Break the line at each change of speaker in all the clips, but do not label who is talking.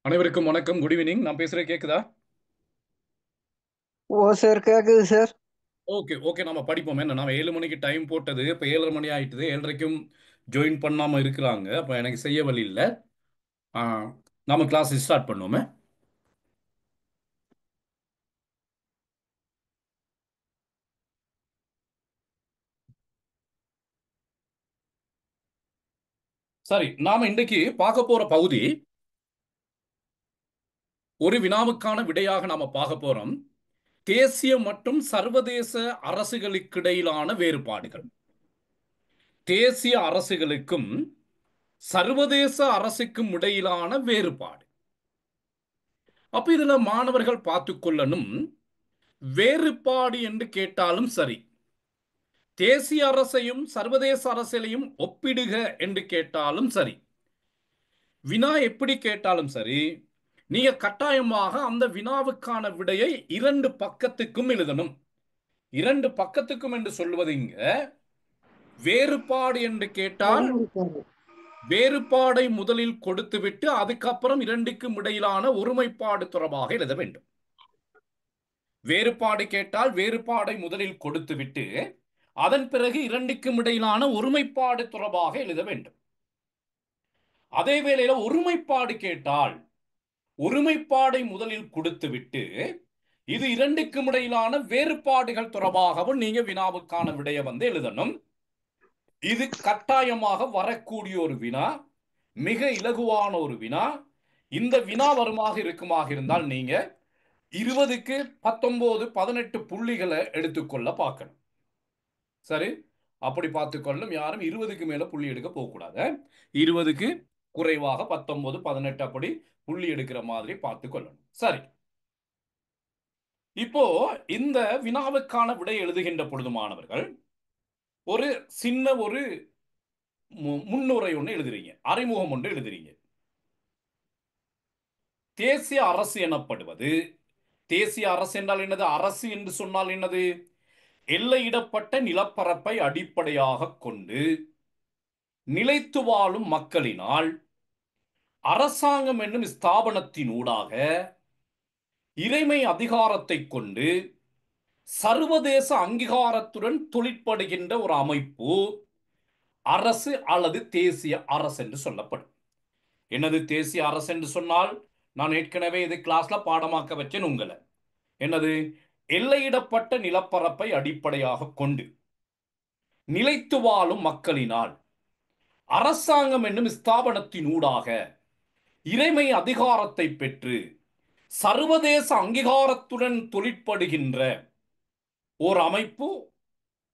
அனைவருக்கும் வணக்கம். Good evening. நான் பேசுறது கேக்குதா?
ஓ சார், கேக்குது சார்.
ஓகே ஓகே, நம்ம படிப்போம். என்ன நாம 7 மணிக்கு டைம் போட்டது, இப்போ 7:30 மணி ஆயிட்டுது. 7:30க்கும் ஜாயின் பண்ணாம இருக்கிறாங்க. அப்போ எனக்கு செய்ய வழி இல்லை. ஆ, நாம கிளாஸ் ஸ்டார்ட் பண்ணுவோமே. சரி, நாம இன்றைக்கு பார்க்க போற பகுதி ஒரு வினாவுக்கான விடையாக நாம பார்க்க போறோம். தேசிய மற்றும் சர்வதேச அரசுகளுக்கிடையிலான வேறுபாடுகள். தேசிய அரசுகளுக்கும் சர்வதேச அரசுக்கும் இடையிலான வேறுபாடு. அப்ப இதுல மாணவர்கள் பார்த்துக் கொள்ளணும். வேறுபாடு என்று கேட்டாலும் சரி, தேசிய அரசையும் சர்வதேச அரசியலையும் ஒப்பிடுக என்று கேட்டாலும் சரி, வினா எப்படி கேட்டாலும் சரி, நீங்க கட்டாயமாக அந்த வினாவுக்கான விடையை இரண்டு பக்கத்துக்கும் எழுதணும். இரண்டு பக்கத்துக்கும் என்று சொல்வது இங்க வேறுபாடு என்று கேட்டால் வேறுபாடை முதலில் கொடுத்துவிட்டு அதுக்கப்புறம் இரண்டுக்கும் இடையிலான ஒருமைப்பாடு தொடர்பாக எழுத வேண்டும். வேறுபாடு கேட்டால் வேறுபாடை முதலில் கொடுத்துவிட்டு அதன் பிறகு இரண்டுக்கும் இடையிலான ஒருமைப்பாடு தொடர்பாக எழுத வேண்டும். அதே வேளையில ஒருமைப்பாடு கேட்டால் ஒருமைப்பாடை முதலில் கொடுத்துவிட்டு இது இரண்டுக்கும் இடையிலான வேறுபாடுகள் தொடர்பாகவும் நீங்க வினாவுக்கான விடைய எழுதணும். இது கட்டாயமாக வரக்கூடிய ஒரு வினா, மிக இலகுவான ஒரு வினா. இந்த வினா வருமாக இருக்குமாக இருந்தால் நீங்க 20க்கு 19 18 புள்ளிகளை எடுத்துக்கொள்ள பார்க்கணும். சரி, அப்படி பார்த்துக்கொள்ளும். யாரும் 20க்கு மேல புள்ளி எடுக்க போகக்கூடாது. 20க்கு குறைவாக 19 18 அப்படி புள்ளி எடுக்கிற மாதிரி பார்த்துக்கொள்ளணும். சரி, இப்போ இந்த வினாவுக்கான விடை எழுதுகின்ற பொழுது மாணவர்கள் ஒரு சின்ன ஒரு முன்னுரை ஒன்று எழுதுறீங்க, அறிமுகம் ஒன்று எழுதுறீங்க. தேசிய அரசு எனப்படுவது, தேசிய அரசு என்றால் என்னது? அரசு என்று சொன்னால் என்னது? எல்லையிடப்பட்ட நிலப்பரப்பை அடிப்படையாக கொண்டு நிலைத்து வாழும் மக்களினால் அரசாங்கம் என்னும் ஸ்தாபனத்தினூடாக இறைமை அதிகாரத்தை கொண்டு சர்வதேச அங்கீகாரத்துடன் தொழிற்படுகின்ற ஒரு அமைப்பு அரசு அல்லது தேசிய அரசு என்று சொல்லப்படும். என்னது தேசிய அரசு என்று சொன்னால்? நான் ஏற்கனவே இது கிளாஸ்ல பாடமாக்க வச்சேன் உங்களை. என்னது? எல்லையிடப்பட்ட நிலப்பரப்பை அடிப்படையாக கொண்டு நிலைத்து வாழும் மக்களினால் அரசாங்கம் என்னும் ஸ்தாபனத்தினூடாக இறைமை அதிகாரத்தை பெற்று சர்வதேச அங்கீகாரத்துடன் தொழிற்படுகின்ற ஓர் அமைப்பு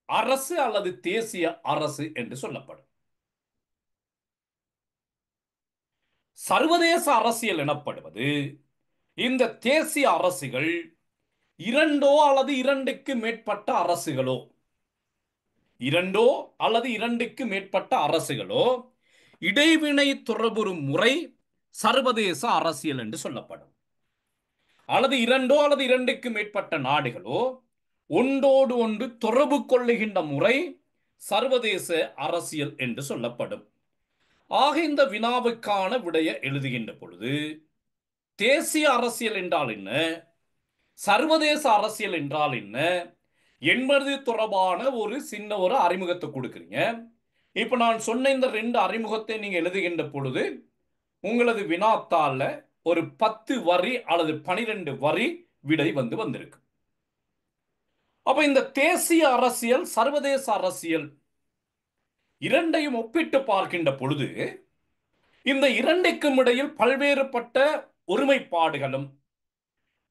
அரசு அல்லது தேசிய அரசு என்று சொல்லப்படும். சர்வதேச அரசியல் எனப்படுவது இந்த தேசிய அரசுகள் இரண்டோ அல்லது இரண்டுக்கு மேற்பட்ட அரசுகளோ இரண்டோ அல்லது இரண்டுக்கு மேற்பட்ட அரசுகளோ இடைவினை தொடர்புறும் முறை சர்வதேச அரசியல் என்று சொல்லப்படும். அல்லது இரண்டோ அல்லது இரண்டுக்கு மேற்பட்ட நாடுகளோ ஒன்றோடு ஒன்று தொடர்பு கொள்ளுகின்ற முறை சர்வதேச அரசியல் என்று சொல்லப்படும். ஆக இந்த வினாவுக்கான விடைய எழுதுகின்ற பொழுது தேசிய அரசியல் என்றால் என்ன, சர்வதேச அரசியல் என்றால் என்ன என்பது தொடர்பான ஒரு சின்ன ஒரு அறிமுகத்தை கொடுக்குறீங்க. இப்ப நான் சொன்ன இந்த ரெண்டு அறிமுகத்தை நீங்க எழுதுகின்ற பொழுது உங்களது வினாத்தாள்ல ஒரு 10 வரி அல்லது 12 வரி விடை வந்திருக்கு. அப்ப இந்த தேசிய அரசியல் சர்வதேச அரசியல் இரண்டையும் ஒப்பிட்டு பார்க்கின்ற பொழுது இந்த இரண்டுக்கும் இடையில் பல்வேறுபட்ட ஒருமைப்பாடுகளும்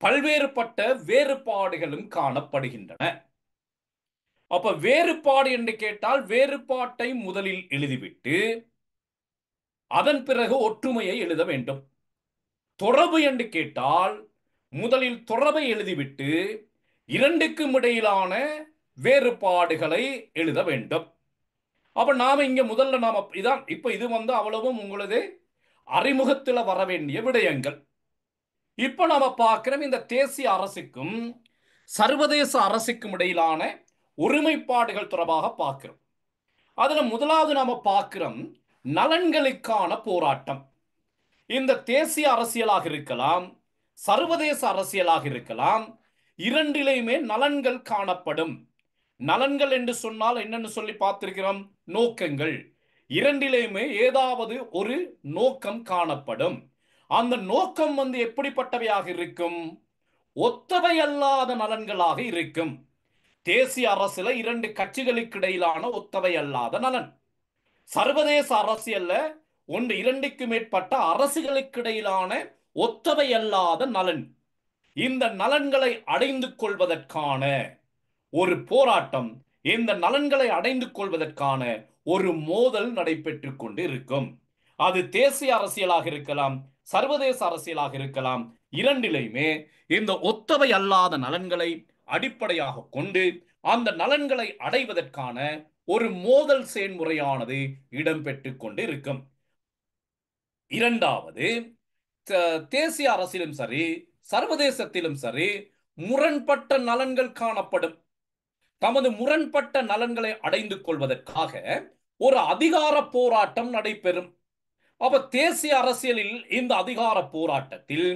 பல்வேறுபட்ட வேறுபாடுகளும் காணப்படுகின்றன. அப்ப வேறுபாடு என்று கேட்டால் வேறுபாட்டை முதலில் எழுதிவிட்டு அதன் பிறகு ஒற்றுமையை எழுத வேண்டும். தொடர்பு என்று கேட்டால் முதலில் தொடர்பை எழுதிவிட்டு இரண்டுக்கும் இடையிலான வேறுபாடுகளை எழுத வேண்டும். அப்ப நாம இங்க முதல்ல நாம இதான் இப்ப இது அவ்வளவும் உங்களது அறிமுகத்தில் வர வேண்டிய விடயங்கள். இப்ப நாம பார்க்கிறோம் இந்த தேசிய அரசுக்கும் சர்வதேச அரசுக்கும் இடையிலான ஒருமைப்பாடுகள் தொடர்பாக பார்க்கிறோம். அதுல முதலாவது நாம பார்க்கிறோம் நலன்களுக்கான போராட்டம். இந்த தேசிய அரசியலாக இருக்கலாம், சர்வதேச அரசியலாக இருக்கலாம், இரண்டிலேயுமே நலன்கள் காணப்படும். நலன்கள் என்று சொன்னால் என்னன்னு சொல்லி பார்த்திருக்கிறோம், நோக்கங்கள். இரண்டிலேயுமே ஏதாவது ஒரு நோக்கம் காணப்படும். அந்த நோக்கம் எப்படிப்பட்டவையாக இருக்கும்? ஒத்தவை அல்லாத நலன்களாக இருக்கும். தேசிய அரசுல இரண்டு கட்சிகளுக்கு இடையிலான ஒத்தவை அல்லாத நலன், சர்வதேச அரசியல்ல ஒன்று இரண்டுக்கு மேற்பட்ட அரசுகளுக்கு இடையிலான ஒத்தவை அல்லாத நலன். இந்த நலன்களை அடைந்து கொள்வதற்கான ஒரு போராட்டம், இந்த நலன்களை அடைந்து கொள்வதற்கான ஒரு மோதல் நடைபெற்று கொண்டு இருக்கும். அது தேசிய அரசியலாக இருக்கலாம், சர்வதேச அரசியலாக இருக்கலாம். இரண்டிலையுமே இந்த ஒத்தவை அல்லாத நலன்களை அடிப்படையாக கொண்டு அந்த நலன்களை அடைவதற்கான ஒரு மோதல் செயல்முறையானது இடம்பெற்று கொண்டு இருக்கும். இரண்டாவது, தேசிய அரசியலும் சரி சர்வதேசத்திலும் சரி முரண்பட்ட நலன்கள் காணப்படும். தமது முரண்பட்ட நலன்களை அடைந்து கொள்வதற்காக ஒரு அதிகார போராட்டம் நடைபெறும். அப்ப தேசிய அரசியலில் இந்த அதிகார போராட்டத்தில்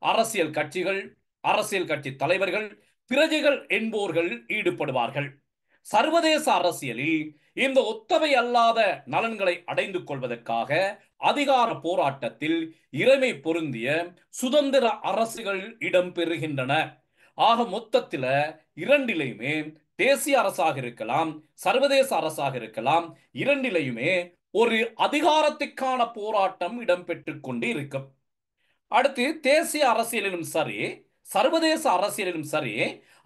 அரசியல் கட்சிகள், அரசியல் கட்சி தலைவர்கள், பிரஜைகள் என்போர்கள் ஈடுபடுவார்கள். சர்வதேச அரசியலில் இந்த ஒத்தவை அல்லாத நலன்களை அடைந்து கொள்வதற்காக அதிகார போராட்டத்தில் இறைமை பொருந்திய சுதந்திர அரசுகள் இடம்பெறுகின்றன. ஆக மொத்தத்தில் இரண்டிலையுமே தேசிய அரசாக இருக்கலாம், சர்வதேச அரசாக இருக்கலாம், இரண்டிலையுமே ஒரு அதிகாரத்துக்கான போராட்டம் இடம்பெற்று கொண்டு இருக்கும். அடுத்து தேசிய அரசியலிலும் சரி சர்வதேச அரசியலிலும் சரி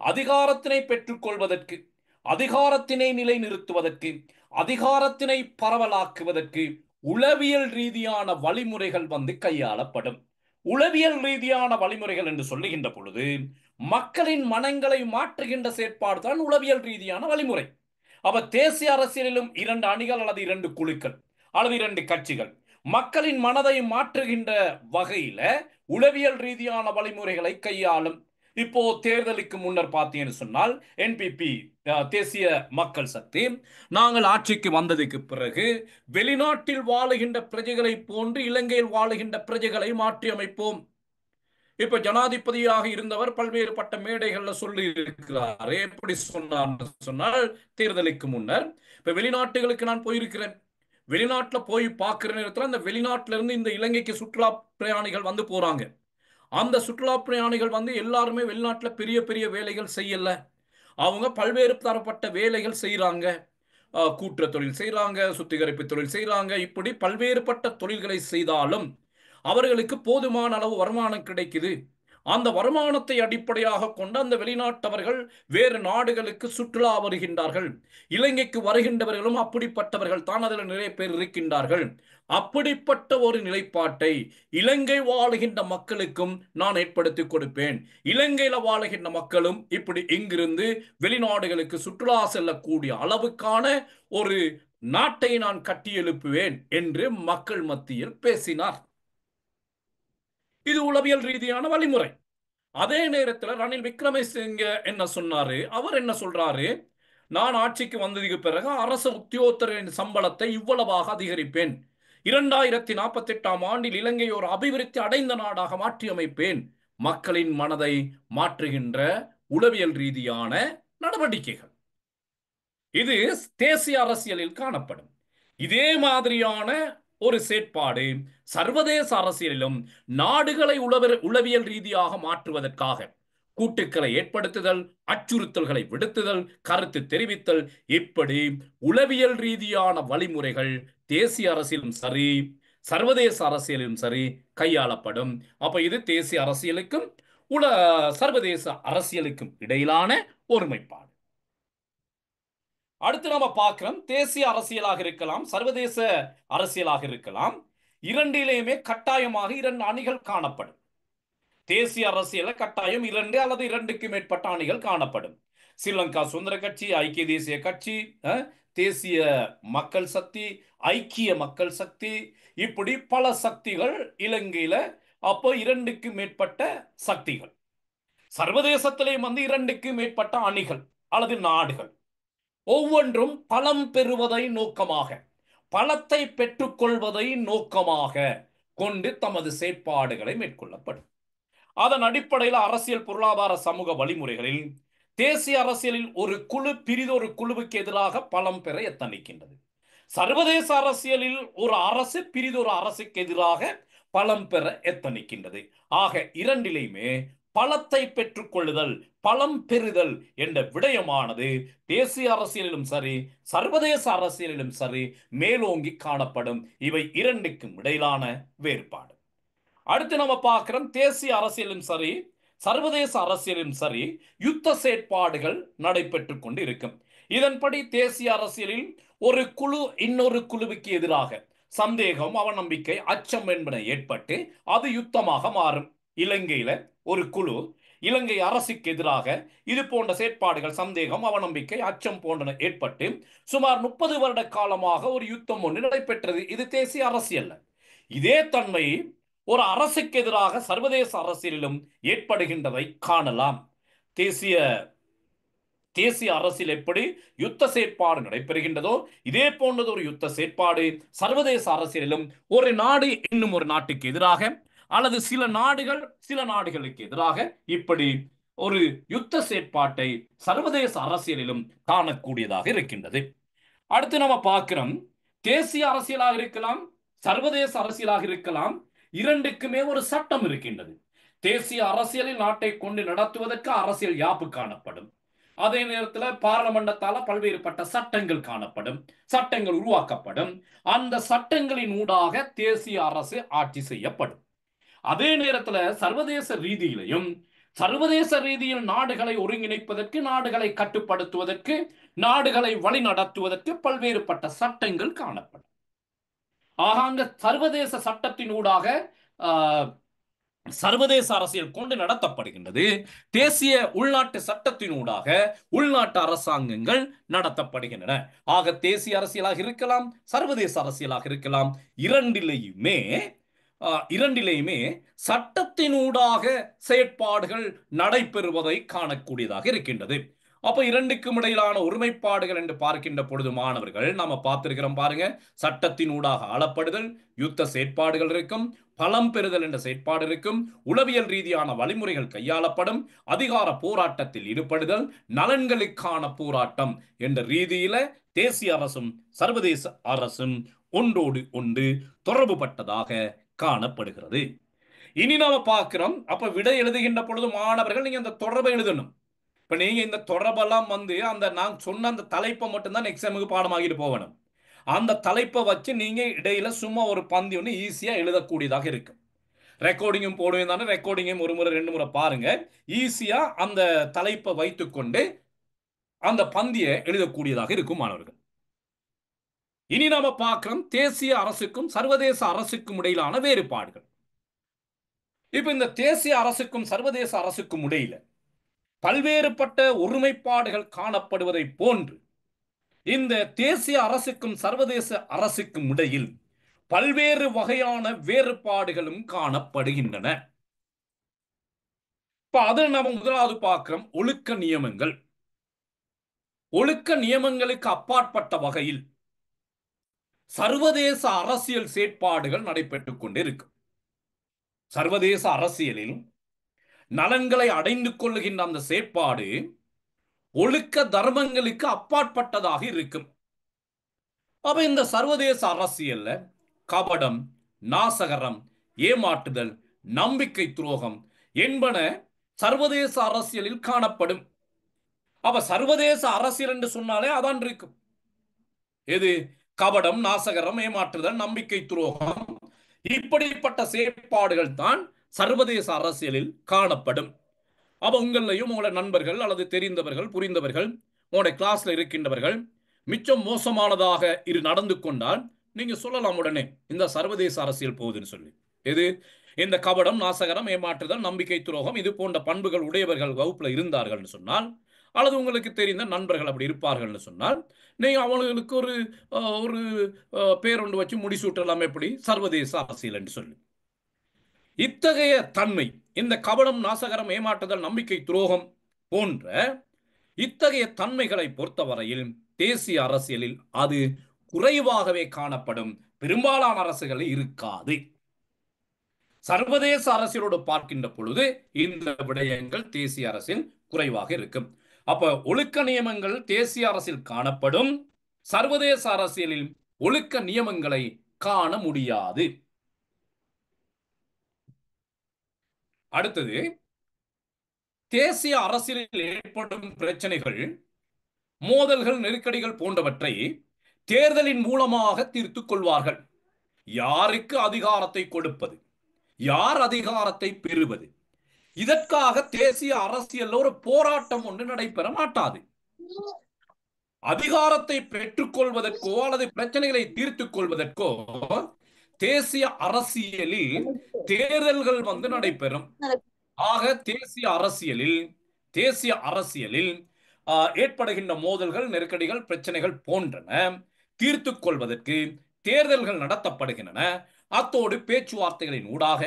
அதிகாரத்தினை பெற்றுக்கொள்வதற்கு, அதிகாரத்தினை நிலைநிறுத்துவதற்கு, அதிகாரத்தினை பரவலாக்குவதற்கு உளவியல் ரீதியான வழிமுறைகள் கையாளப்படும். உளவியல் ரீதியான வழிமுறைகள் என்று சொல்லுகின்ற பொழுது மக்களின் மனங்களை மாற்றுகின்ற செயற்பாடு தான் உளவியல் ரீதியான வழிமுறை. அப்ப தேசிய அரசியலிலும் இரண்டு அணிகள் அல்லது இரண்டு குழுக்கள் அல்லது இரண்டு கட்சிகள் மக்களின் மனதை மாற்றுகின்ற வகையில உளவியல் ரீதியான வழிமுறைகளை கையாளும். இப்போ தேர்தலுக்கு முன்னர் பார்த்தீங்கன்னு சொன்னால் என்பிபி, தேசிய மக்கள் சக்தி, நாங்கள் ஆட்சிக்கு வந்ததுக்கு பிறகு வெளிநாட்டில் வாழுகின்ற பிரஜைகளை போன்று இலங்கையில் வாழுகின்ற பிரஜைகளை மாற்றி அமைப்போம். இப்ப ஜனாதிபதியாக இருந்தவர் பல்வேறுபட்ட மேடைகள்ல சொல்லி இருக்கிறார். எப்படி சொன்னால் தேர்தலுக்கு முன்னர் இப்ப வெளிநாட்டுகளுக்கு நான் போயிருக்கிறேன், வெளிநாட்டுல போய் பார்க்கிற நேரத்தில் அந்த வெளிநாட்டில இருந்து இந்த இலங்கைக்கு சுற்றுலா பிரயாணிகள் போறாங்க. அந்த சுற்றுலா பிரயாணிகள் எல்லாருமே வெளிநாட்டுல பெரிய பெரிய வேலைகள் செய்யல, அவங்க பல்வேறு தரப்பட்ட வேலைகள் செய்யறாங்க. கூட்டுற தொழில் செய்யறாங்க, சுத்திகரிப்பு தொழில் செய்யறாங்க, இப்படி பல்வேறுபட்ட தொழில்களை செய்தாலும் அவர்களுக்கு போதுமான அளவு வருமானம் கிடைக்குது. அந்த வருமானத்தை அடிப்படையாக கொண்டு அந்த வெளிநாட்டவர்கள் வேறு நாடுகளுக்கு சுற்றுலா வருகின்றார்கள். இலங்கைக்கு வருகின்றவர்களும் அப்படிப்பட்டவர்கள் தான், அதில் நிறைய பேர் இருக்கின்றார்கள். அப்படிப்பட்ட ஒரு நிலைப்பாட்டை இலங்கை வாழுகின்ற மக்களுக்கும் நான் ஏற்படுத்தி கொடுப்பேன். இலங்கையில வாழுகின்ற மக்களும் இப்படி இங்கிருந்து வெளிநாடுகளுக்கு சுற்றுலா செல்லக்கூடிய அளவுக்கான ஒரு நாட்டை நான் கட்டி எழுப்புவேன் என்று மக்கள் மத்தியில் பேசினார். இது உளவியல் ரீதியான வழிமுறை. அதே நேரத்தில் ரணில் விக்ரமசிங்க என்ன சொன்னாரு? அவர் என்ன சொல்றாரு? நான் ஆட்சிக்கு வந்ததுக்கு பிறகு அரசு உத்தியோகத்தரின் சம்பளத்தை இவ்வளவாக அதிகரிப்பேன், 2048ஆம் ஆண்டில் இலங்கை ஒரு அபிவிருத்தி அடைந்த நாடாக மாற்றி அமைப்பேன். மக்களின் மனதை மாற்றுகின்ற உளவியல் ரீதியான நடவடிக்கைகள் இது தேசிய அரசியலில் காணப்படும். இதே மாதிரியான ஒரு செயற்பாடு சர்வதேச அரசியலிலும் நாடுகளை உளவியல் ரீதியாக மாற்றுவதற்காக கூட்டுக்களை ஏற்படுத்துதல், அச்சுறுத்தல்களை விடுத்துதல், கருத்து தெரிவித்தல், இப்படி உளவியல் ரீதியான வழிமுறைகள் தேசிய அரசியலும் சரி சர்வதேச அரசியலிலும் சரி கையாளப்படும். அப்ப இது தேசிய அரசியலுக்கும் சர்வதேச அரசியலுக்கும் இடையிலான ஒருமைப்பாடு. அடுத்து நம்ம பார்க்கிறோம், தேசிய அரசியலாக இருக்கலாம், சர்வதேச அரசியலாக இருக்கலாம், இரண்டிலேயுமே கட்டாயமாக இரண்டு அணிகள் காணப்படும். தேசிய அரசியல கட்டாயம் இரண்டு அல்லது இரண்டுக்கு மேற்பட்ட அணிகள் காணப்படும். ஸ்ரீலங்கா சுதந்திர கட்சி, ஐக்கிய தேசிய கட்சி, தேசிய மக்கள் சக்தி, ஐக்கிய மக்கள் சக்தி, இப்படி பல சக்திகள் இலங்கையில. அப்போ இரண்டுக்கு மேற்பட்ட சக்திகள். சர்வதேசத்திலேயும் இரண்டுக்கு மேற்பட்ட அணிகள் அல்லது நாடுகள், ஒவ்வொன்றும் பலம் பெறுவதை நோக்கமாக, பலத்தை பெற்றுக்கொள்வதை நோக்கமாக கொண்டு தமது செயற்பாடுகளை மேற்கொள்ளப்படும். அதன் அடிப்படையில் அரசியல், பொருளாதார, சமூக வழிமுறைகளில் தேசிய அரசியலில் ஒரு குழு பிரிதொரு குழுவுக்கு எதிராக பலம் பெற எத்தனிக்கின்றது. சர்வதேச அரசியலில் ஒரு அரசு பிரிதொரு அரசுக்கு எதிராக பலம் பெற எத்தனிக்கின்றது. ஆக இரண்டிலையுமே பலத்தை பெற்றுக் கொள்ளுதல், பலம் பெறுதல் என்ற விடயமானது தேசிய அரசியலிலும் சரி, சர்வதேச அரசியலிலும் சரி மேலோங்கி காணப்படும். இவை இரண்டுக்கும் இடையிலான வேறுபாடு. அடுத்து நம்ம பார்க்கிறோம், தேசிய அரசியலும் சரி, சர்வதேச அரசியலும் சரி யுத்த செயற்பாடுகள் நடைபெற்றுக் கொண்டு இருக்கும். இதன்படி தேசிய அரசியலில் ஒரு குழு இன்னொரு குழுவுக்கு எதிராக சந்தேகம், அவநம்பிக்கை, அச்சம் என்பன ஏற்பட்டு அது யுத்தமாக மாறும். இலங்கையில ஒரு குழு இலங்கை அரசுக்கு எதிராக இது போன்ற செயற்பாடுகள், சந்தேகம், அவநம்பிக்கை, அச்சம் போன்றன ஏற்பட்டு சுமார் 30 வருட காலமாக ஒரு யுத்தம் ஒன்று நடைபெற்றது. இது தேசிய அரசியல். இதே தன்மை ஒரு அரசுக்கு எதிராக சர்வதேச அரசியலிலும் ஏற்படுகின்றதை காணலாம். தேசிய தேசிய அரசியல் எப்படி யுத்த செயற்பாடு நடைபெறுகின்றதோ இதே போன்றது ஒரு யுத்த செயற்பாடு சர்வதேச அரசியலிலும் ஒரு நாடு இன்னும் ஒரு நாட்டுக்கு எதிராக அல்லது சில நாடுகள் சில நாடுகளுக்கு எதிராக இப்படி ஒரு யுத்த செயற்பாட்டை சர்வதேச அரசியலிலும் காணக்கூடியதாக இருக்கின்றது. அடுத்து நம்ம பார்க்கிறோம், தேசிய அரசியலாக இருக்கலாம், சர்வதேச அரசியலாக இருக்கலாம், இரண்டுக்குமே ஒரு சட்டம் இருக்கின்றது. தேசிய அரசியலில் நாட்டை கொண்டு நடத்துவதற்கு அரசியல் யாப்பு காணப்படும். அதே நேரத்தில் பாராளுமன்றத்தால பல்வேறுபட்ட சட்டங்கள் காணப்படும், சட்டங்கள் உருவாக்கப்படும். அந்த சட்டங்களின் ஊடாக தேசிய அரசு ஆட்சி செய்யப்படும். அதே நேரத்தில் சர்வதேச ரீதியிலையும் சர்வதேச ரீதியில் நாடுகளை ஒருங்கிணைப்பதற்கு, நாடுகளை கட்டுப்படுத்துவதற்கு, நாடுகளை வழி நடத்துவதற்கு பல்வேறுபட்ட சட்டங்கள் காணப்படும். ஆக அங்க சர்வதேச சட்டத்தினூடாக சர்வதேச அரசியல் கொண்டு நடத்தப்படுகின்றது. தேசிய உள்நாட்டு சட்டத்தினூடாக உள்நாட்டு அரசாங்கங்கள் நடத்தப்படுகின்றன. ஆக தேசிய அரசியலாக இருக்கலாம், சர்வதேச அரசியலாக இருக்கலாம், இரண்டிலேயுமே சட்டத்தினூடாக செயற்பாடுகள் நடைபெறுவதை காணக்கூடியதாக இருக்கின்றது. அப்ப இரண்டுக்கும் இடையிலான ஒருமைப்பாடுகள் என்று பார்க்கின்ற பொழுது மாணவர்கள் நாம பார்த்திருக்கிறோம் பாருங்க, சட்டத்தினூடாக ஆளப்படுதல், யுத்த செயற்பாடுகள் இருக்கும், பலம் பெறுதல் என்ற செயற்பாடு இருக்கும், உளவியல் ரீதியான வழிமுறைகள் கையாளப்படும், அதிகார போராட்டத்தில் ஈடுபடுதல், நலன்களுக்கான போராட்டம் என்ற ரீதியில தேசிய அரசும் சர்வதேச அரசும் ஒன்றோடு ஒன்று தொடர்புபட்டதாக காணப்படுகிறது. இனி நாம பார்க்கிறோம், அப்ப விடை எழுதுகின்ற பொழுது மாணவர்கள் நீங்க அந்த தொடர்பை எழுதணும். இப்ப நீங்க இந்த தொடர்பெல்லாம் அந்த நான் சொன்ன அந்த தலைப்பை மட்டும்தான் எக்ஸாமுக்கு பாடமாகிட்டு போகணும். அந்த தலைப்பை வச்சு நீங்க இடையில சும்மா ஒரு பந்தி ஒன்று ஈஸியா எழுதக்கூடியதாக இருக்கு. ரெக்கார்டிங்கும் போடுவேன் தானே, ரெக்கார்டிங்கும் ஒரு முறை 2 முறை பாருங்க. ஈஸியா அந்த தலைப்பை வைத்துக்கொண்டு அந்த பந்தியை எழுதக்கூடியதாக இருக்கும் மாணவர்கள். இனி நாம பார்க்கிறோம், தேசிய அரசுக்கும் சர்வதேச அரசுக்கும் இடையிலான வேறுபாடுகள். இப்ப இந்த தேசிய அரசுக்கும் சர்வதேச அரசுக்கும் இடையில பல்வேறுபட்ட ஒருமைப்பாடுகள் காணப்படுவதை போன்று இந்த தேசிய அரசுக்கும் சர்வதேச அரசுக்கும் இடையில் பல்வேறு வகையான வேறுபாடுகளும் காணப்படுகின்றன. இப்ப அதை நாம முதலாவது பார்க்கிறோம், ஒழுக்க நியமங்கள். ஒழுக்க நியமங்களுக்கு அப்பாற்பட்ட வகையில் சர்வதேச அரசியல் செயற்பாடுகள் நடைபெற்றுக் கொண்டிருக்கும். சர்வதேச அரசியலில் நலன்களை அடைந்து கொள்ளுகின்ற அந்த செயற்பாடு ஒழுக்க தர்மங்களுக்கு அப்பாற்பட்டதாக இருக்கும். அப்ப இந்த சர்வதேச அரசியல்ல கபடம், நாசகரம், ஏமாற்றுதல், நம்பிக்கை துரோகம் என்பன சர்வதேச அரசியலில் காணப்படும். அப்ப சர்வதேச அரசியல் என்று சொன்னாலே அதான் இருக்கும். எது? கபடம், நாசகரம், ஏமாற்றுதல், நம்பிக்கை துரோகம், இப்படிப்பட்ட செயற்பாடுகள் தான் சர்வதேச அரசியலில் காணப்படும். அப்ப உங்களையும் உங்களோட நண்பர்கள் அல்லது தெரிந்தவர்கள், புரிந்தவர்கள், உங்களுடைய கிளாஸ்ல இருக்கின்றவர்கள் மிச்சம் மோசமானதாக இது நடந்து கொண்டால் நீங்க சொல்லலாம் உடனே இந்த சர்வதேச அரசியல் போகுதுன்னு சொல்லி. எது? இந்த கபடம், நாசகரம், ஏமாற்றுதல், நம்பிக்கை துரோகம் இது போன்ற பண்புகள் உடையவர்கள் வகுப்புல இருந்தார்கள் சொன்னால், அல்லது உங்களுக்கு தெரிந்த நண்பர்கள் அப்படி இருப்பார்கள் சொன்னால், நீங்க அவங்களுக்கு ஒரு பேரொண்டு வச்சு முடிசூட்டலாம். எப்படி? சர்வதேச அரசியல் என்று சொல்லி. இத்தகைய தன்மை, இந்த கபடம், நாசகரம், ஏமாற்றுதல், நம்பிக்கை துரோகம் போன்ற இத்தகைய தன்மைகளை பொறுத்தவரையில் தேசிய அரசியலில் அது குறைவாகவே காணப்படும். பெரும்பாலான அரசுகளில் இருக்காது. சர்வதேச அரசியலோடு பார்க்கின்ற பொழுது இந்த விடயங்கள் தேசிய அரசில் குறைவாக இருக்கும். அப்ப ஒழுக்க நியமங்கள் தேசிய அரசில் காணப்படும், சர்வதேச அரசியலில் ஒழுக்க நியமங்களை காண முடியாது. அடுத்தது, தேசிய அரசியலில் ஏற்படும் பிரச்சனைகள், மோதல்கள், நெருக்கடிகள் போன்றவற்றை தேர்தலின் மூலமாக தீர்த்துக் கொள்வார்கள். யாருக்கு அதிகாரத்தை கொடுப்பது, யார் அதிகாரத்தை பெறுவது, இதற்காக தேசிய அரசியல் ஒரு போராட்டம் ஒன்று நடைபெற மாட்டாது. அதிகாரத்தை பெற்றுக்கொள்வதற்கோ அல்லது பிரச்சனைகளை தீர்த்துக் கொள்வதற்கோ தேசிய அரசியலில் தேர்தல்கள் நடைபெறும். ஆக தேசிய அரசியலில் ஏற்படுகின்ற மோதல்கள், நெருக்கடிகள், பிரச்சனைகள் போன்றன தீர்த்துக் கொள்வதற்கு தேர்தல்கள் நடத்தப்படுகின்றன. அத்தோடு பேச்சுவார்த்தைகளின் ஊடாக,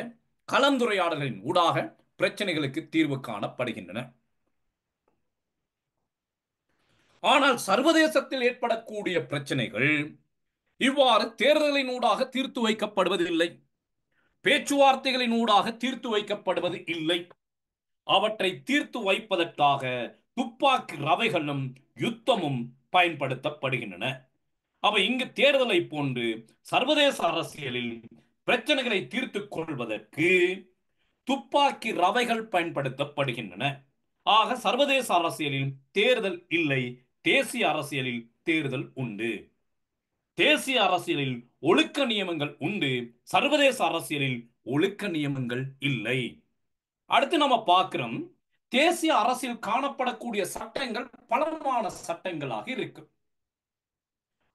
கலந்துரையாடல்களின் ஊடாக பிரச்சனைகளுக்கு தீர்வு காணப்படுகின்றன. ஆனால் சர்வதேசத்தில் ஏற்படக்கூடிய பிரச்சனைகள் இவ்வாறு தேர்தலின் ஊடாக தீர்த்து வைக்கப்படுவதில்லை, பேச்சுவார்த்தைகளின் ஊடாக தீர்த்து வைக்கப்படுவது இல்லை. அவற்றை தீர்த்து வைப்பதற்காக துப்பாக்கி ரவைகளும் யுத்தமும் பயன்படுத்தப்படுகின்றன. அவை இங்கு தேர்தலை போன்று சர்வதேச அரசியலில் பிரச்சனைகளை தீர்த்துக் கொள்வதற்கு துப்பாக்கி ரவைகள் பயன்படுத்தப்படுகின்றன. ஆக சர்வதேச அரசியலில் தேர்தல் இல்லை, தேசிய அரசியலில் தேர்தல் உண்டு. தேசிய அரசியலில் ஒழுக்க நியமங்கள் உண்டு, சர்வதேச அரசியலில் ஒழுக்க நியமங்கள் இல்லை. அடுத்து நம்ம பார்க்கிறோம், தேசிய அரசியல் காணப்படக்கூடிய சட்டங்கள் பலமான சட்டங்களாக இருக்கு.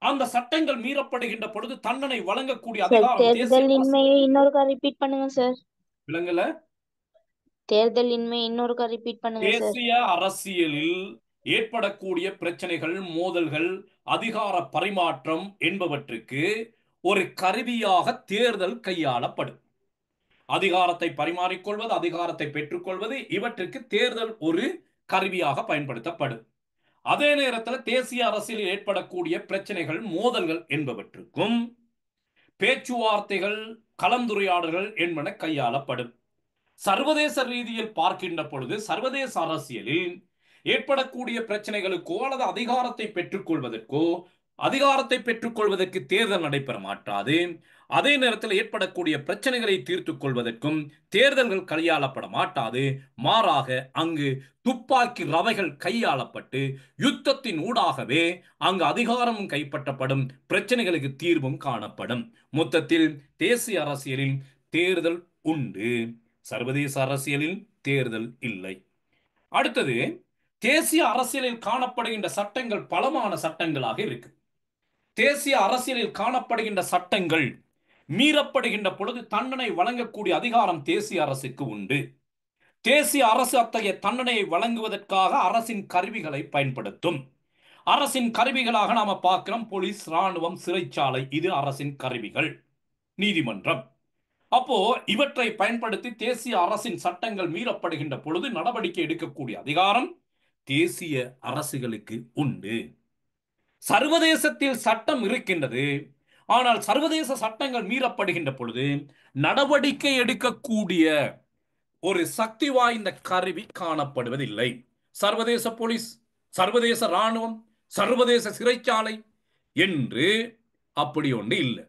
அந்த சட்டங்கள் மீறப்படுகின்ற பொழுது தண்டனை வழங்கக்கூடிய அதிகாரம்
தேர்தல் இன்மையை இன்னொருக்கா ரிப்பீட் பண்ணுங்க சார்.
விலங்கல
தேர்தல் இன்மை இன்னொருக்கா ரிப்பீட் பண்ணுங்க சார்.
தேசிய அரசியலில் ஏற்படக்கூடிய பிரச்சனைகள், மோதல்கள், அதிகார பரிமாற்றம் என்பவற்றுக்கு ஒரு கருவியாக தேர்தல் கையாளப்படும். அதிகாரத்தை பரிமாறிக்கொள்வது, அதிகாரத்தை பெற்றுக்கொள்வது, இவற்றுக்கு தேர்தல் ஒரு கருவியாக பயன்படுத்தப்படும். அதே நேரத்தில் தேசிய அரசியலில் ஏற்படக்கூடிய பிரச்சனைகள், மோதல்கள் என்பவற்றுக்கும் பேச்சுவார்த்தைகள், கலந்துரையாடல்கள் என்பன கையாளப்படும். சர்வதேச ரீதியில் பார்க்கின்ற பொழுது சர்வதேச அரசியலில் ஏற்படக்கூடிய பிரச்சனைகளுக்கோ அல்லது அதிகாரத்தை பெற்றுக்கொள்வதற்கு தேர்தல் நடைபெற மாட்டாது. அதே நேரத்தில் ஏற்படக்கூடிய பிரச்சனைகளை தீர்த்துக் கொள்வதற்கும் தேர்தல்கள் கையாளப்பட மாட்டாது. மாறாக அங்கு துப்பாக்கி ரவைகள் கையாளப்பட்டு யுத்தத்தின் ஊடாகவே அங்கு அதிகாரமும் கைப்பற்றப்படும், பிரச்சனைகளுக்கு தீர்வும் காணப்படும். மொத்தத்தில் தேசிய அரசியலில் தேர்தல் உண்டு, சர்வதேச அரசியலில் தேர்தல் இல்லை. அடுத்தது, தேசிய அரசியலில் காணப்படுகின்ற சட்டங்கள் பலமான சட்டங்களாக இருக்கு. தேசிய அரசியலில் காணப்படுகின்ற சட்டங்கள் மீறப்படுகின்ற பொழுது தண்டனை வழங்கக்கூடிய அதிகாரம் தேசிய அரசுக்கு உண்டு. தேசிய அரசு அத்தகைய தண்டனையை வழங்குவதற்காக அரசின் கருவிகளை பயன்படுத்தும். அரசின் கருவிகளாக நாம பார்க்கிறோம் போலீஸ், ராணுவம், சிறைச்சாலை, இது அரசின் கருவிகள். நீதிமன்றம். அப்போ இவற்றை பயன்படுத்தி தேசிய அரசின் சட்டங்கள் மீறப்படுகின்ற பொழுது நடவடிக்கை எடுக்கக்கூடிய அதிகாரம் தேசிய அரசுகளுக்கு உண்டு. சர்வதேசத்தில் சட்டம் இருக்கின்றது, ஆனால் சர்வதேச சட்டங்கள் மீறப்படுகின்ற பொழுது நடவடிக்கை எடுக்கக்கூடிய ஒரு சக்தி வாய்ந்த கருவி காணப்படுவதில்லை. சர்வதேச போலீஸ், சர்வதேச ராணுவம், சர்வதேச சிறைச்சாலை என்று அப்படி ஒன்று இல்லை.